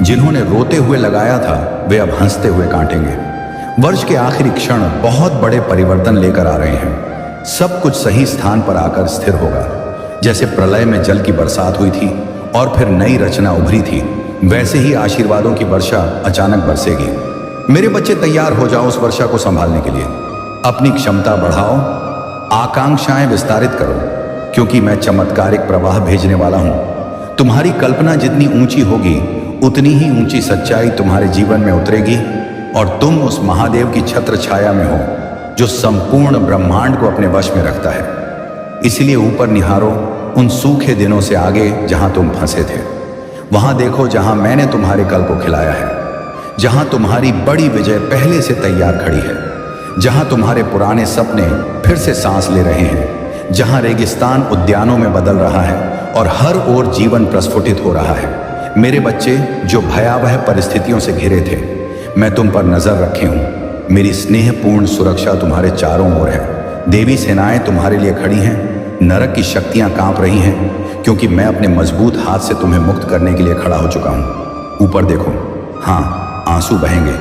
जिन्होंने रोते हुए लगाया था वे अब हंसते हुए काटेंगे। वर्ष के आखिरी क्षण बहुत बड़े परिवर्तन लेकर आ रहे हैं। सब कुछ सही स्थान पर आकर स्थिर होगा। जैसे प्रलय में जल की बरसात हुई थी और फिर नई रचना उभरी थी, वैसे ही आशीर्वादों की वर्षा अचानक बरसेगी। मेरे बच्चे, तैयार हो जाओ उस वर्षा को संभालने के लिए। अपनी क्षमता बढ़ाओ, आकांक्षाएं विस्तारित करो, क्योंकि मैं चमत्कारिक प्रवाह भेजने वाला हूं। तुम्हारी कल्पना जितनी ऊंची होगी उतनी ही ऊंची सच्चाई तुम्हारे जीवन में उतरेगी, और तुम उस महादेव की छत्र छाया में हो जो संपूर्ण ब्रह्मांड को अपने वश में रखता है। इसलिए ऊपर निहारो उन सूखे दिनों से आगे जहां तुम फंसे थे। वहां देखो जहां मैंने तुम्हारे कल को खिलाया है, जहां तुम्हारी बड़ी विजय पहले से तैयार खड़ी है, जहां तुम्हारे पुराने सपने फिर से सांस ले रहे हैं, जहां रेगिस्तान उद्यानों में बदल रहा है और हर ओर जीवन प्रस्फुटित हो रहा है। मेरे बच्चे, जो भयावह परिस्थितियों से घिरे थे, मैं तुम पर नजर रखे हूं। मेरी स्नेहपूर्ण सुरक्षा तुम्हारे चारों ओर है। देवी सेनाएं तुम्हारे लिए खड़ी हैं। नरक की शक्तियां कांप रही हैं, क्योंकि मैं अपने मजबूत हाथ से तुम्हें मुक्त करने के लिए खड़ा हो चुका हूं। ऊपर देखो, हाँ, आंसू बहेंगे,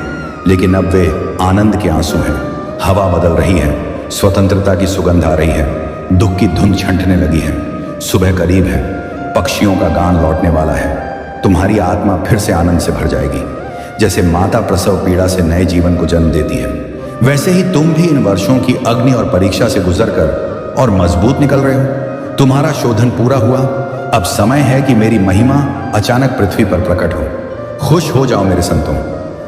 लेकिन अब वे आनंद के आंसू हैं। हवा बदल रही है, स्वतंत्रता की सुगंध आ रही है, दुख की धुन छंटने लगी है। सुबह करीब है, पक्षियों का गान लौटने वाला है। तुम्हारी आत्मा फिर से आनंद से भर जाएगी। जैसे माता प्रसव पीड़ा से नए जीवन को जन्म देती है, वैसे ही तुम भी इन वर्षों की अग्नि और परीक्षा से गुजरकर और मजबूत निकल रहे हो। तुम्हारा शोधन पूरा हुआ। अब समय है कि मेरी महिमा अचानक पृथ्वी पर प्रकट हो। खुश हो जाओ मेरे संतों,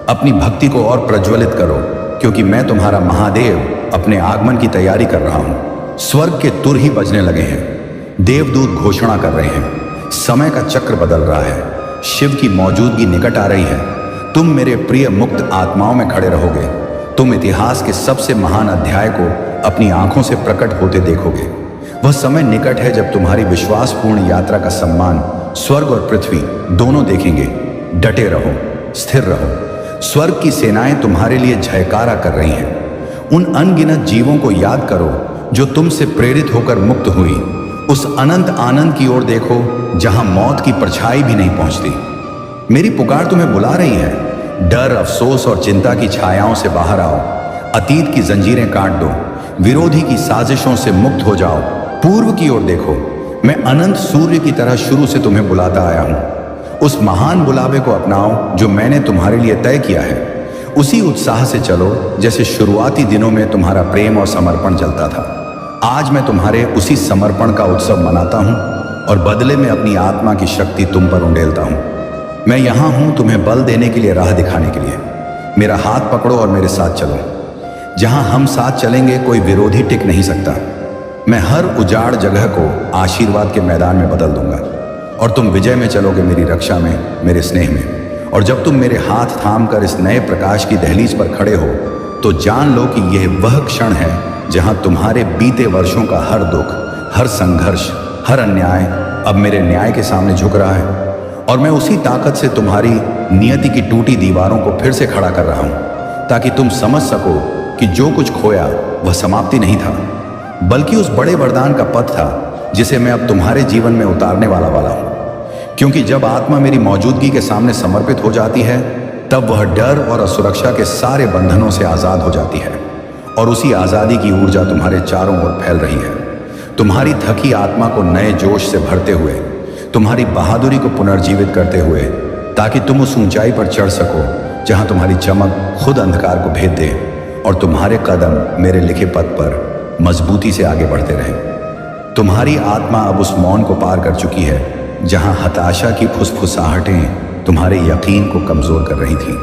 अपनी भक्ति को और प्रज्वलित करो, क्योंकि मैं तुम्हारा महादेव अपने आगमन की तैयारी कर रहा हूं। स्वर्ग के तुर ही बजने लगे हैं। देवदूत घोषणा कर रहे हैं। समय का चक्र बदल रहा है। शिव की मौजूदगी निकट आ रही है। तुम मेरे प्रिय मुक्त आत्माओं में खड़े रहोगे। तुम इतिहास के सबसे महान अध्याय को अपनी आंखों से प्रकट होते देखोगे। वह समय निकट है जब तुम्हारी विश्वासपूर्ण यात्रा का सम्मान स्वर्ग और पृथ्वी दोनों देखेंगे। डटे रहो, स्थिर रहो। स्वर्ग की सेनाएं तुम्हारे लिए जयकारा कर रही हैं। उन अनगिनत जीवों को याद करो जो तुमसे प्रेरित होकर मुक्त हुई। उस अनंत आनंद की ओर देखो जहां मौत की परछाई भी नहीं पहुंचती। मेरी पुकार तुम्हें बुला रही है। डर, अफसोस और चिंता की छायाओं से बाहर आओ। अतीत की जंजीरें काट दो, विरोधी की साजिशों से मुक्त हो जाओ। पूर्व की ओर देखो। मैं अनंत सूर्य की तरह शुरू से तुम्हें बुलाता आया हूं। उस महान बुलावे को अपनाओ जो मैंने तुम्हारे लिए तय किया है। उसी उत्साह से चलो जैसे शुरुआती दिनों में तुम्हारा प्रेम और समर्पण चलता था। आज मैं तुम्हारे उसी समर्पण का उत्सव मनाता हूं और बदले में अपनी आत्मा की शक्ति तुम पर उंडेलता हूं। मैं यहां हूं तुम्हें बल देने के लिए, राह दिखाने के लिए। मेरा हाथ पकड़ो और मेरे साथ चलो। जहां हम साथ चलेंगे कोई विरोधी टिक नहीं सकता। मैं हर उजाड़ जगह को आशीर्वाद के मैदान में बदल दूंगा और तुम विजय में चलोगे, मेरी रक्षा में, मेरे स्नेह में। और जब तुम मेरे हाथ थाम कर इस नए प्रकाश की दहलीज पर खड़े हो तो जान लो कि यह वह क्षण है जहां तुम्हारे बीते वर्षों का हर दुख, हर संघर्ष, हर अन्याय अब मेरे न्याय के सामने झुक रहा है। और मैं उसी ताकत से तुम्हारी नियति की टूटी दीवारों को फिर से खड़ा कर रहा हूं ताकि तुम समझ सको कि जो कुछ खोया वह समाप्ति नहीं था, बल्कि उस बड़े वरदान का पथ था जिसे मैं अब तुम्हारे जीवन में उतारने वाला हूं। क्योंकि जब आत्मा मेरी मौजूदगी के सामने समर्पित हो जाती है तब वह डर और असुरक्षा के सारे बंधनों से आजाद हो जाती है और उसी आजादी की ऊर्जा तुम्हारे चारों ओर फैल रही है, तुम्हारी थकी आत्मा को नए जोश से भरते हुए, तुम्हारी बहादुरी को पुनर्जीवित करते हुए, ताकि तुम उस ऊंचाई पर चढ़ सको जहां तुम्हारी चमक खुद अंधकार को भेद दे और तुम्हारे कदम मेरे लिखे पथ पर मजबूती से आगे बढ़ते रहे। तुम्हारी आत्मा अब उस मौन को पार कर चुकी है जहां हताशा की फुसफुसाहटें तुम्हारे यकीन को कमजोर कर रही थीं,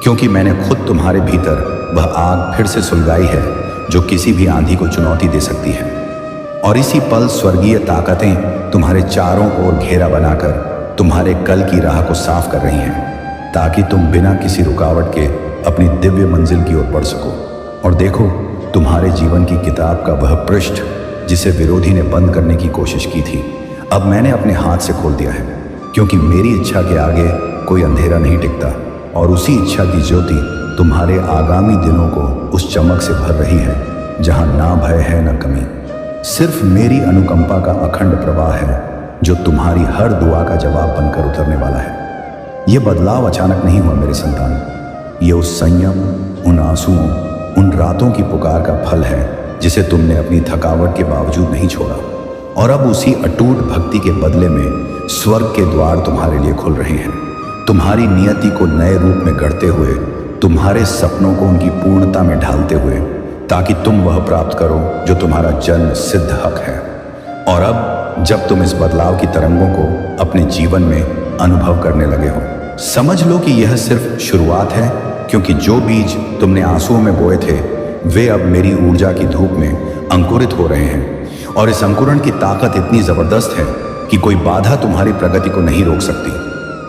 क्योंकि मैंने खुद तुम्हारे भीतर वह आग फिर से सुलगाई है जो किसी भी आंधी को चुनौती दे सकती है। और इसी पल स्वर्गीय ताकतें तुम्हारे चारों ओर घेरा बनाकर तुम्हारे कल की राह को साफ कर रही हैं ताकि तुम बिना किसी रुकावट के अपनी दिव्य मंजिल की ओर बढ़ सको। और देखो, तुम्हारे जीवन की किताब का वह पृष्ठ जिसे विरोधी ने बंद करने की कोशिश की थी, अब मैंने अपने हाथ से खोल दिया है, क्योंकि मेरी इच्छा के आगे कोई अंधेरा नहीं टिकता। और उसी इच्छा की ज्योति तुम्हारे आगामी दिनों को उस चमक से भर रही है जहां ना भय है ना कमी, सिर्फ मेरी अनुकंपा का अखंड प्रवाह है जो तुम्हारी हर दुआ का जवाब बनकर उतरने वाला है। यह बदलाव अचानक नहीं हुआ मेरे संतान, ये उस संयम, उन आंसुओं, उन रातों की पुकार का फल है जिसे तुमने अपनी थकावट के बावजूद नहीं छोड़ा। और अब उसी अटूट भक्ति के बदले में स्वर्ग के द्वार तुम्हारे लिए खुल रहे हैं, तुम्हारी नियति को नए रूप में गढ़ते हुए, तुम्हारे सपनों को उनकी पूर्णता में ढालते हुए, ताकि तुम वह प्राप्त करो जो तुम्हारा जन्म सिद्ध हक है। और अब जब तुम इस बदलाव की तरंगों को अपने जीवन में अनुभव करने लगे हो, समझ लो कि यह सिर्फ शुरुआत है, क्योंकि जो बीज तुमने आंसुओं में बोए थे वे अब मेरी ऊर्जा की धूप में अंकुरित हो रहे हैं। और इस अंकुरण की ताकत इतनी जबरदस्त है कि कोई बाधा तुम्हारी प्रगति को नहीं रोक सकती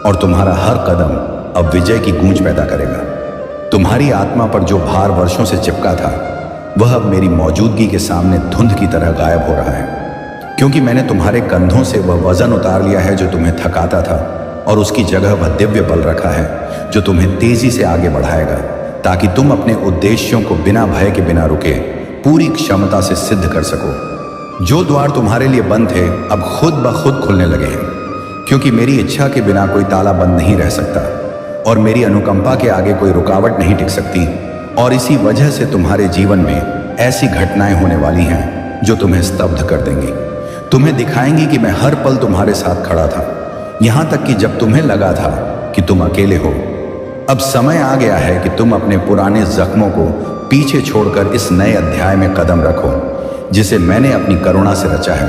और तुम्हारा हर कदम अब विजय की गूंज पैदा करेगा। तुम्हारी आत्मा पर जो भार वर्षों से चिपका था वह अब मेरी मौजूदगी के सामने धुंध की तरह गायब हो रहा है, क्योंकि मैंने तुम्हारे कंधों से वह वजन उतार लिया है जो तुम्हें थकाता था और उसकी जगह वह दिव्य बल रखा है जो तुम्हें तेजी से आगे बढ़ाएगा, ताकि तुम अपने उद्देश्यों को बिना भय के, बिना रुके, पूरी क्षमता से सिद्ध कर सको। जो द्वार तुम्हारे लिए बंद थे अब खुद ब खुद खुलने लगे हैं, क्योंकि मेरी इच्छा के बिना कोई ताला बंद नहीं रह सकता और मेरी अनुकंपा के आगे कोई रुकावट नहीं टिक सकती। और इसी वजह से तुम्हारे जीवन में ऐसी घटनाएं होने वाली हैं जो तुम्हें स्तब्ध कर देंगी, तुम्हें दिखाएंगी कि मैं हर पल तुम्हारे साथ खड़ा था, यहां तक कि जब तुम्हें लगा था कि तुम अकेले हो। अब समय आ गया है कि तुम अपने पुराने जख्मों को पीछे छोड़कर इस नए अध्याय में कदम रखो जिसे मैंने अपनी करुणा से रचा है,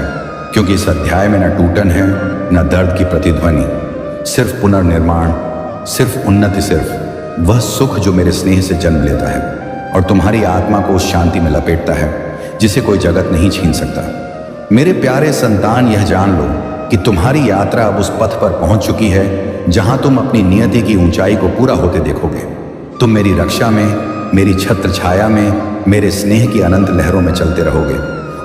क्योंकि इस अध्याय में न टूटन है न दर्द की प्रतिध्वनि, सिर्फ पुनर्निर्माण, सिर्फ उन्नति, सिर्फ वह सुख जो मेरे स्नेह से जन्म लेता है और तुम्हारी आत्मा को उस शांति में लपेटता है जिसे कोई जगत नहीं छीन सकता। मेरे प्यारे संतान, यह जान लो कि तुम्हारी यात्रा अब उस पथ पर पहुंच चुकी है जहां तुम अपनी नियति की ऊंचाई को पूरा होते देखोगे। तुम मेरी रक्षा में, मेरी छत्र छाया में, मेरे स्नेह की अनंत लहरों में चलते रहोगे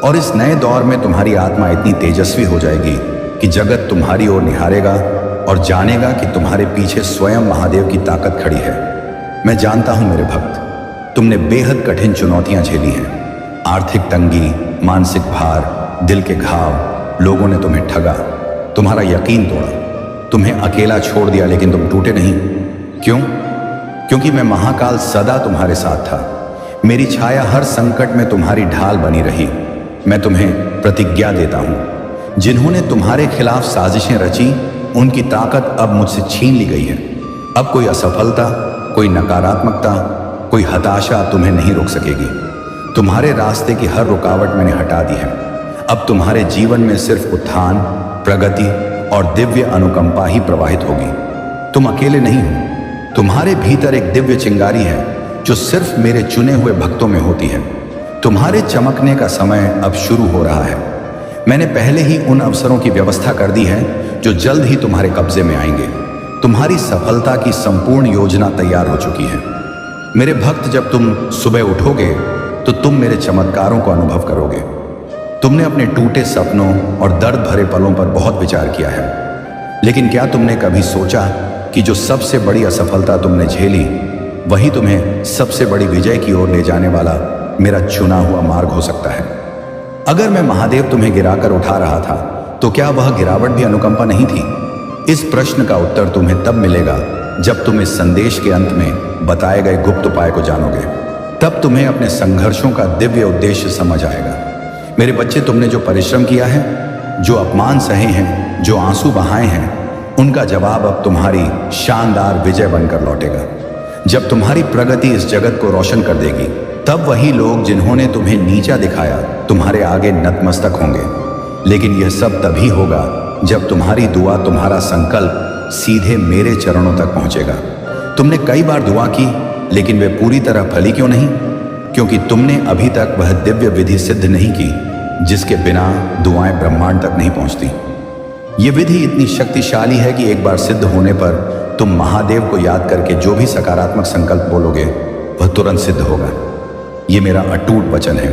और इस नए दौर में तुम्हारी आत्मा इतनी तेजस्वी हो जाएगी कि जगत तुम्हारी ओर निहारेगा और जानेगा कि तुम्हारे पीछे स्वयं महादेव की ताकत खड़ी है। मैं जानता हूं मेरे भक्त, तुमने बेहद कठिन चुनौतियां झेली हैं। आर्थिक तंगी, मानसिक भार, दिल के घाव, लोगों ने तुम्हें ठगा, तुम्हारा यकीन तोड़ा, तुम्हें अकेला छोड़ दिया, लेकिन तुम टूटे नहीं। क्यों? क्योंकि मैं महाकाल सदा तुम्हारे साथ था। मेरी छाया हर संकट में तुम्हारी ढाल बनी रही। मैं तुम्हें प्रतिज्ञा देता हूं, जिन्होंने तुम्हारे खिलाफ साजिशें रची, उनकी ताकत अब मुझसे छीन ली गई है। अब कोई असफलता, कोई नकारात्मकता, कोई हताशा तुम्हें नहीं रोक सकेगी। तुम्हारे रास्ते की हर रुकावट मैंने हटा दी है। अब तुम्हारे जीवन में सिर्फ उत्थान, प्रगति और दिव्य अनुकंपा ही प्रवाहित होगी। तुम अकेले नहीं हो। तुम्हारे भीतर एक दिव्य चिंगारी है जो सिर्फ मेरे चुने हुए भक्तों में होती है। तुम्हारे चमकने का समय अब शुरू हो रहा है। मैंने पहले ही उन अवसरों की व्यवस्था कर दी है जो जल्द ही तुम्हारे कब्जे में आएंगे। तुम्हारी सफलता की संपूर्ण योजना तैयार हो चुकी है। मेरे भक्त, जब तुम सुबह उठोगे तो तुम मेरे चमत्कारों को अनुभव करोगे। तुमने अपने टूटे सपनों और दर्द भरे पलों पर बहुत विचार किया है, लेकिन क्या तुमने कभी सोचा कि जो सबसे बड़ी असफलता तुमने झेली, वही तुम्हें सबसे बड़ी विजय की ओर ले जाने वाला मेरा चुना हुआ मार्ग हो सकता है। अगर मैं महादेव तुम्हें गिराकर उठा रहा था, तो क्या वह गिरावट भी अनुकंपा नहीं थी? इस प्रश्न का उत्तर तुम्हें तब मिलेगा जब तुम इस संदेश के अंत में बताए गए गुप्त उपाय को जानोगे। तब तुम्हें अपने संघर्षों का दिव्य उद्देश्य समझ आएगा। मेरे बच्चे, तुमने जो परिश्रम किया है, जो अपमान सहे हैं, जो आंसू बहाए हैं, उनका जवाब अब तुम्हारी शानदार विजय बनकर लौटेगा। जब तुम्हारी प्रगति इस जगत को रोशन कर देगी, तब वही लोग जिन्होंने तुम्हें नीचा दिखाया तुम्हारे आगे नतमस्तक होंगे। लेकिन यह सब तभी होगा जब तुम्हारी दुआ, तुम्हारा संकल्प सीधे मेरे चरणों तक पहुंचेगा। तुमने कई बार दुआ की, लेकिन वे पूरी तरह फली क्यों नहीं? क्योंकि तुमने अभी तक वह दिव्य विधि सिद्ध नहीं की जिसके बिना दुआएं ब्रह्मांड तक नहीं पहुंचती। यह विधि इतनी शक्तिशाली है कि एक बार सिद्ध होने पर तुम महादेव को याद करके जो भी सकारात्मक संकल्प बोलोगे, वह तुरंत सिद्ध होगा। यह मेरा अटूट वचन है।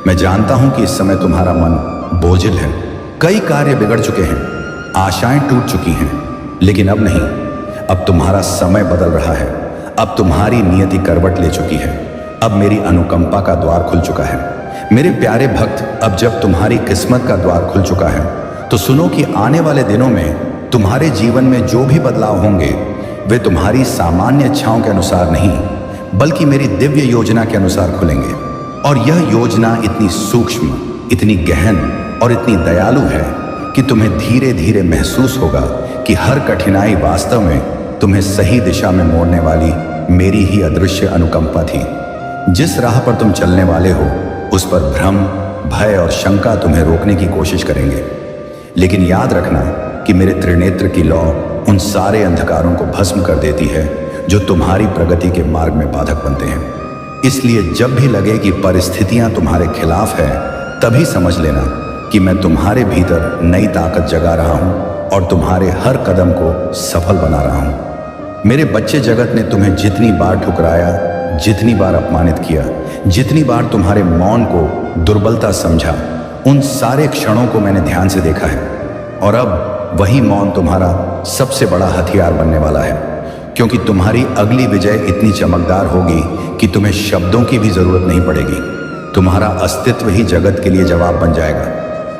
मैं जानता हूं कि इस समय तुम्हारा मन बोझिल है, कई कार्य बिगड़ चुके हैं, आशाएं टूट चुकी हैं, लेकिन अब नहीं। अब तुम्हारा समय बदल रहा है। अब तुम्हारी नियति करवट ले चुकी है। अब मेरी अनुकंपा का द्वार खुल चुका है। मेरे प्यारे भक्त, अब जब तुम्हारी किस्मत का द्वार खुल चुका है, तो सुनो कि आने वाले दिनों में तुम्हारे जीवन में जो भी बदलाव होंगे, वे तुम्हारी सामान्य इच्छाओं के अनुसार नहीं, बल्कि मेरी दिव्य योजना के अनुसार खुलेंगे। और यह योजना इतनी सूक्ष्म, इतनी गहन और इतनी दयालु है कि तुम्हें धीरे धीरे महसूस होगा कि हर कठिनाई वास्तव में तुम्हें सही दिशा में मोड़ने वाली मेरी ही अदृश्य अनुकंपा थी। जिस राह पर तुम चलने वाले हो, उस पर भ्रम, भय और शंका तुम्हें रोकने की कोशिश करेंगे, लेकिन याद रखना कि मेरे त्रिनेत्र की लौ उन सारे अंधकारों को भस्म कर देती है जो तुम्हारी प्रगति के मार्ग में बाधक बनते हैं। इसलिए जब भी लगे कि परिस्थितियां तुम्हारे खिलाफ है, तभी समझ लेना कि मैं तुम्हारे भीतर नई ताकत जगा रहा हूं और तुम्हारे हर कदम को सफल बना रहा हूं। मेरे बच्चे, जगत ने तुम्हें जितनी बार ठुकराया, जितनी बार अपमानित किया, जितनी बार तुम्हारे मौन को दुर्बलता समझा, उन सारे क्षणों को मैंने ध्यान से देखा है। और अब वही मौन तुम्हारा सबसे बड़ा हथियार बनने वाला है, क्योंकि तुम्हारी अगली विजय इतनी चमकदार होगी कि तुम्हें शब्दों की भी जरूरत नहीं पड़ेगी। तुम्हारा अस्तित्व ही जगत के लिए जवाब बन जाएगा।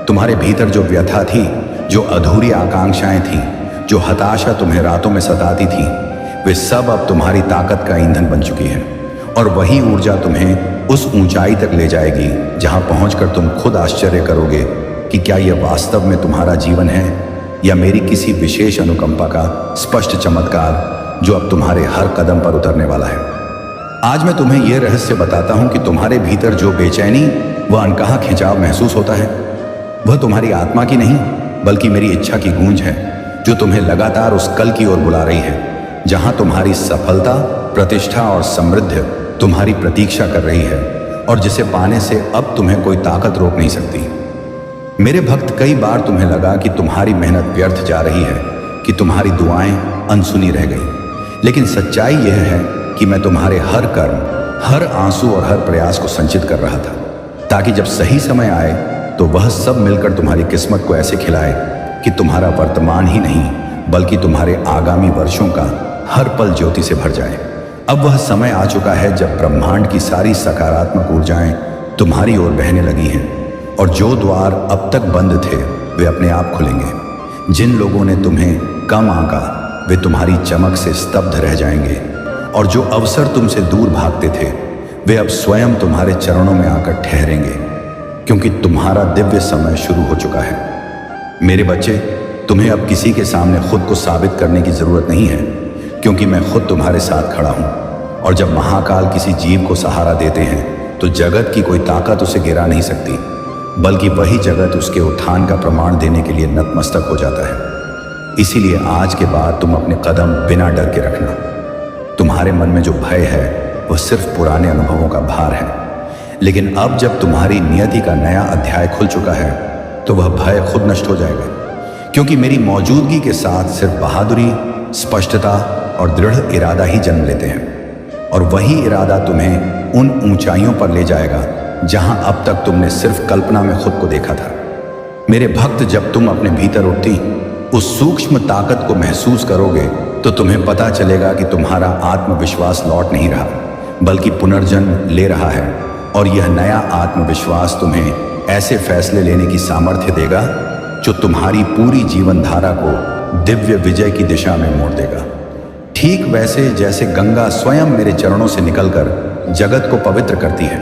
तुम्हारे भीतर जो व्यथा थी, जो अधूरी आकांक्षाएं थीं, जो हताशा तुम्हें रातों में सताती थी, वे सब अब तुम्हारी ताकत का ईंधन बन चुकी है। और वही ऊर्जा तुम्हें उस ऊंचाई तक ले जाएगी जहां पहुंचकर तुम खुद आश्चर्य करोगे कि क्या यह वास्तव में तुम्हारा जीवन है या मेरी किसी विशेष अनुकंपा का स्पष्ट चमत्कार जो अब तुम्हारे हर कदम पर उतरने वाला है। आज मैं तुम्हें यह रहस्य बताता हूं कि तुम्हारे भीतर जो बेचैनी व अनकहा खिंचाव महसूस होता है, वह तुम्हारी आत्मा की नहीं, बल्कि मेरी इच्छा की गूंज है, जो तुम्हें लगातार उस कल की ओर बुला रही है जहां तुम्हारी सफलता, प्रतिष्ठा और समृद्धि तुम्हारी प्रतीक्षा कर रही है, और जिसे पाने से अब तुम्हें कोई ताकत रोक नहीं सकती। मेरे भक्त, कई बार तुम्हें लगा कि तुम्हारी मेहनत व्यर्थ जा रही है, कि तुम्हारी दुआएं अनसुनी रह गई, लेकिन सच्चाई यह है कि मैं तुम्हारे हर कर्म, हर आंसू और हर प्रयास को संचित कर रहा था, ताकि जब सही समय आए तो वह सब मिलकर तुम्हारी किस्मत को ऐसे खिलाए कि तुम्हारा वर्तमान ही नहीं, बल्कि तुम्हारे आगामी वर्षों का हर पल ज्योति से भर जाए। अब वह समय आ चुका है जब ब्रह्मांड की सारी सकारात्मक ऊर्जाएं तुम्हारी ओर बहने लगी हैं और जो द्वार अब तक बंद थे वे अपने आप खुलेंगे। जिन लोगों ने तुम्हें कम आंका वे तुम्हारी चमक से स्तब्ध रह जाएंगे और जो अवसर तुमसे दूर भागते थे वे अब स्वयं तुम्हारे चरणों में आकर ठहरेंगे, क्योंकि तुम्हारा दिव्य समय शुरू हो चुका है। मेरे बच्चे, तुम्हें अब किसी के सामने खुद को साबित करने की जरूरत नहीं है, क्योंकि मैं खुद तुम्हारे साथ खड़ा हूं। और जब महाकाल किसी जीव को सहारा देते हैं तो जगत की कोई ताकत उसे गिरा नहीं सकती, बल्कि वही जगत उसके उत्थान का प्रमाण देने के लिए नतमस्तक हो जाता है। इसीलिए आज के बाद तुम अपने कदम बिना डर के रखना। तुम्हारे मन में जो भय है वह सिर्फ पुराने अनुभवों का भार है, लेकिन अब जब तुम्हारी नियति का नया अध्याय खुल चुका है तो वह भय खुद नष्ट हो जाएगा, क्योंकि मेरी मौजूदगी के साथ सिर्फ बहादुरी, स्पष्टता और दृढ़ इरादा ही जन्म लेते हैं। और वही इरादा तुम्हें उन ऊंचाइयों पर ले जाएगा जहां अब तक तुमने सिर्फ कल्पना में खुद को देखा था। मेरे भक्त, जब तुम अपने भीतर उठती उस सूक्ष्म ताकत को महसूस करोगे तो तुम्हें पता चलेगा कि तुम्हारा आत्मविश्वास लौट नहीं रहा, बल्कि पुनर्जन्म ले रहा है। और यह नया आत्मविश्वास तुम्हें ऐसे फैसले लेने की सामर्थ्य देगा जो तुम्हारी पूरी जीवन धारा को दिव्य विजय की दिशा में मोड़ देगा। ठीक वैसे जैसे गंगा स्वयं मेरे चरणों से निकलकर जगत को पवित्र करती है,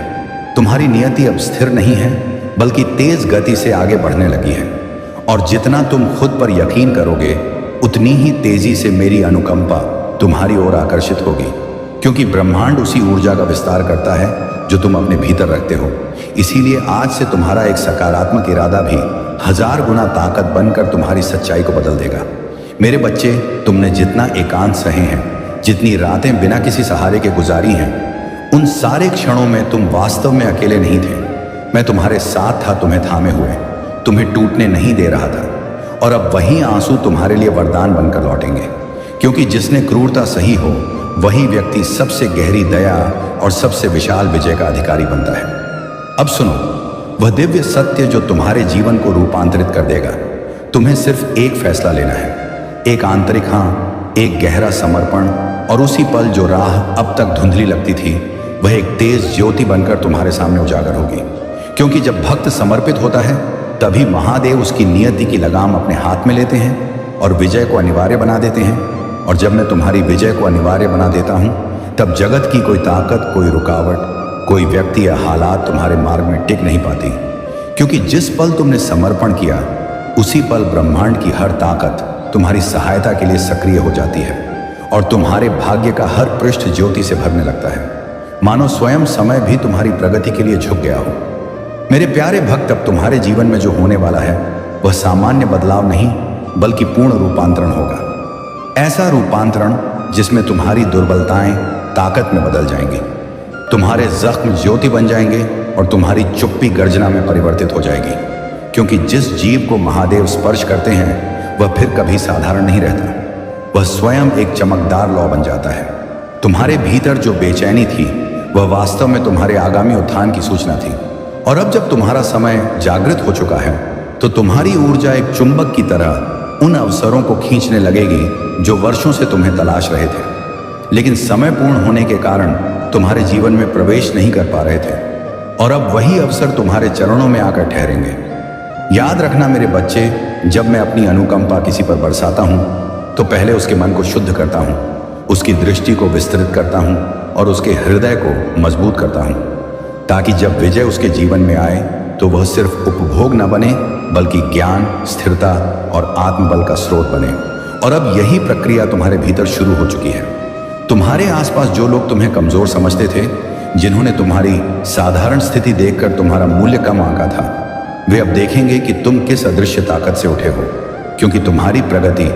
तुम्हारी नियति अब स्थिर नहीं है बल्कि तेज गति से आगे बढ़ने लगी है। और जितना तुम खुद पर यकीन करोगे उतनी ही तेजी से मेरी अनुकंपा तुम्हारी ओर आकर्षित होगी, क्योंकि ब्रह्मांड उसी ऊर्जा का विस्तार करता है जो तुम अपने भीतर रखते हो। इसीलिए आज से तुम्हारा एक सकारात्मक इरादा भी 1000 गुना ताकत बनकर तुम्हारी सच्चाई को बदल देगा। मेरे बच्चे, तुमने जितना एकांत सहे हैं, जितनी रातें बिना किसी सहारे के गुजारी हैं, उन सारे क्षणों में तुम वास्तव में अकेले नहीं थे। मैं तुम्हारे साथ था, तुम्हें थामे हुए, तुम्हें टूटने नहीं दे रहा था। और अब वही आंसू तुम्हारे लिए वरदान बनकर लौटेंगे, क्योंकि जिसने क्रूरता सही हो वही व्यक्ति सबसे गहरी दया और सबसे विशाल विजय का अधिकारी बनता है। अब सुनो, वह दिव्य सत्य जो तुम्हारे जीवन को रूपांतरित कर देगा। तुम्हें सिर्फ एक फैसला लेना है, एक आंतरिक हाँ, एक गहरा समर्पण, और उसी पल जो राह अब तक धुंधली लगती थी वह एक तेज ज्योति बनकर तुम्हारे सामने उजागर होगी। क्योंकि जब भक्त समर्पित होता है तभी महादेव उसकी नियति की लगाम अपने हाथ में लेते हैं और विजय को अनिवार्य बना देते हैं। और जब मैं तुम्हारी विजय को अनिवार्य बना देता हूं तब जगत की कोई ताकत, कोई रुकावट, कोई व्यक्ति या हालात तुम्हारे मार्ग में टिक नहीं पाती, क्योंकि जिस पल तुमने समर्पण किया उसी पल ब्रह्मांड की हर ताकत तुम्हारी सहायता के लिए सक्रिय हो जाती है और तुम्हारे भाग्य का हर पृष्ठ ज्योति से भरने लगता है, मानो स्वयं समय भी तुम्हारी प्रगति के लिए झुक गया हो। मेरे प्यारे भक्त, अब तुम्हारे जीवन में जो होने वाला है वह सामान्य बदलाव नहीं बल्कि पूर्ण रूपांतरण होगा। ऐसा रूपांतरण जिसमें तुम्हारी दुर्बलताएं ताकत में बदल जाएंगी, तुम्हारे जख्म ज्योति बन जाएंगे और तुम्हारी चुप्पी गर्जना में परिवर्तित हो जाएगी। क्योंकि जिस जीव को महादेव स्पर्श करते हैं वह फिर कभी साधारण नहीं रहता, वह स्वयं एक चमकदार लौ बन जाता है। तुम्हारे भीतर जो बेचैनी थी वह वास्तव में तुम्हारे आगामी उत्थान की सूचना थी। और अब जब तुम्हारा समय जागृत हो चुका है तो तुम्हारी ऊर्जा एक चुंबक की तरह उन अवसरों को खींचने लगेगी जो वर्षों से तुम्हें तलाश रहे थे, लेकिन समय पूर्ण होने के कारण तुम्हारे जीवन में प्रवेश नहीं कर पा रहे थे। और अब वही अवसर तुम्हारे चरणों में आकर ठहरेंगे। याद रखना मेरे बच्चे, जब मैं अपनी अनुकंपा किसी पर बरसाता हूँ तो पहले उसके मन को शुद्ध करता हूँ, उसकी दृष्टि को विस्तृत करता हूँ और उसके हृदय को मजबूत करता हूँ, ताकि जब विजय उसके जीवन में आए तो वह सिर्फ उपभोग न बने बल्कि ज्ञान, स्थिरता और आत्मबल का स्रोत बने। और अब यही प्रक्रिया तुम्हारे भीतर शुरू हो चुकी है। तुम्हारे आसपास जो लोग तुम्हें कमजोर समझते थे, जिन्होंने तुम्हारी साधारण स्थिति देखकर तुम्हारा मूल्य कम आंका था, वे अब देखेंगे कि तुम किस अदृश्य ताकत से उठे हो, क्योंकि तुम्हारी प्रगति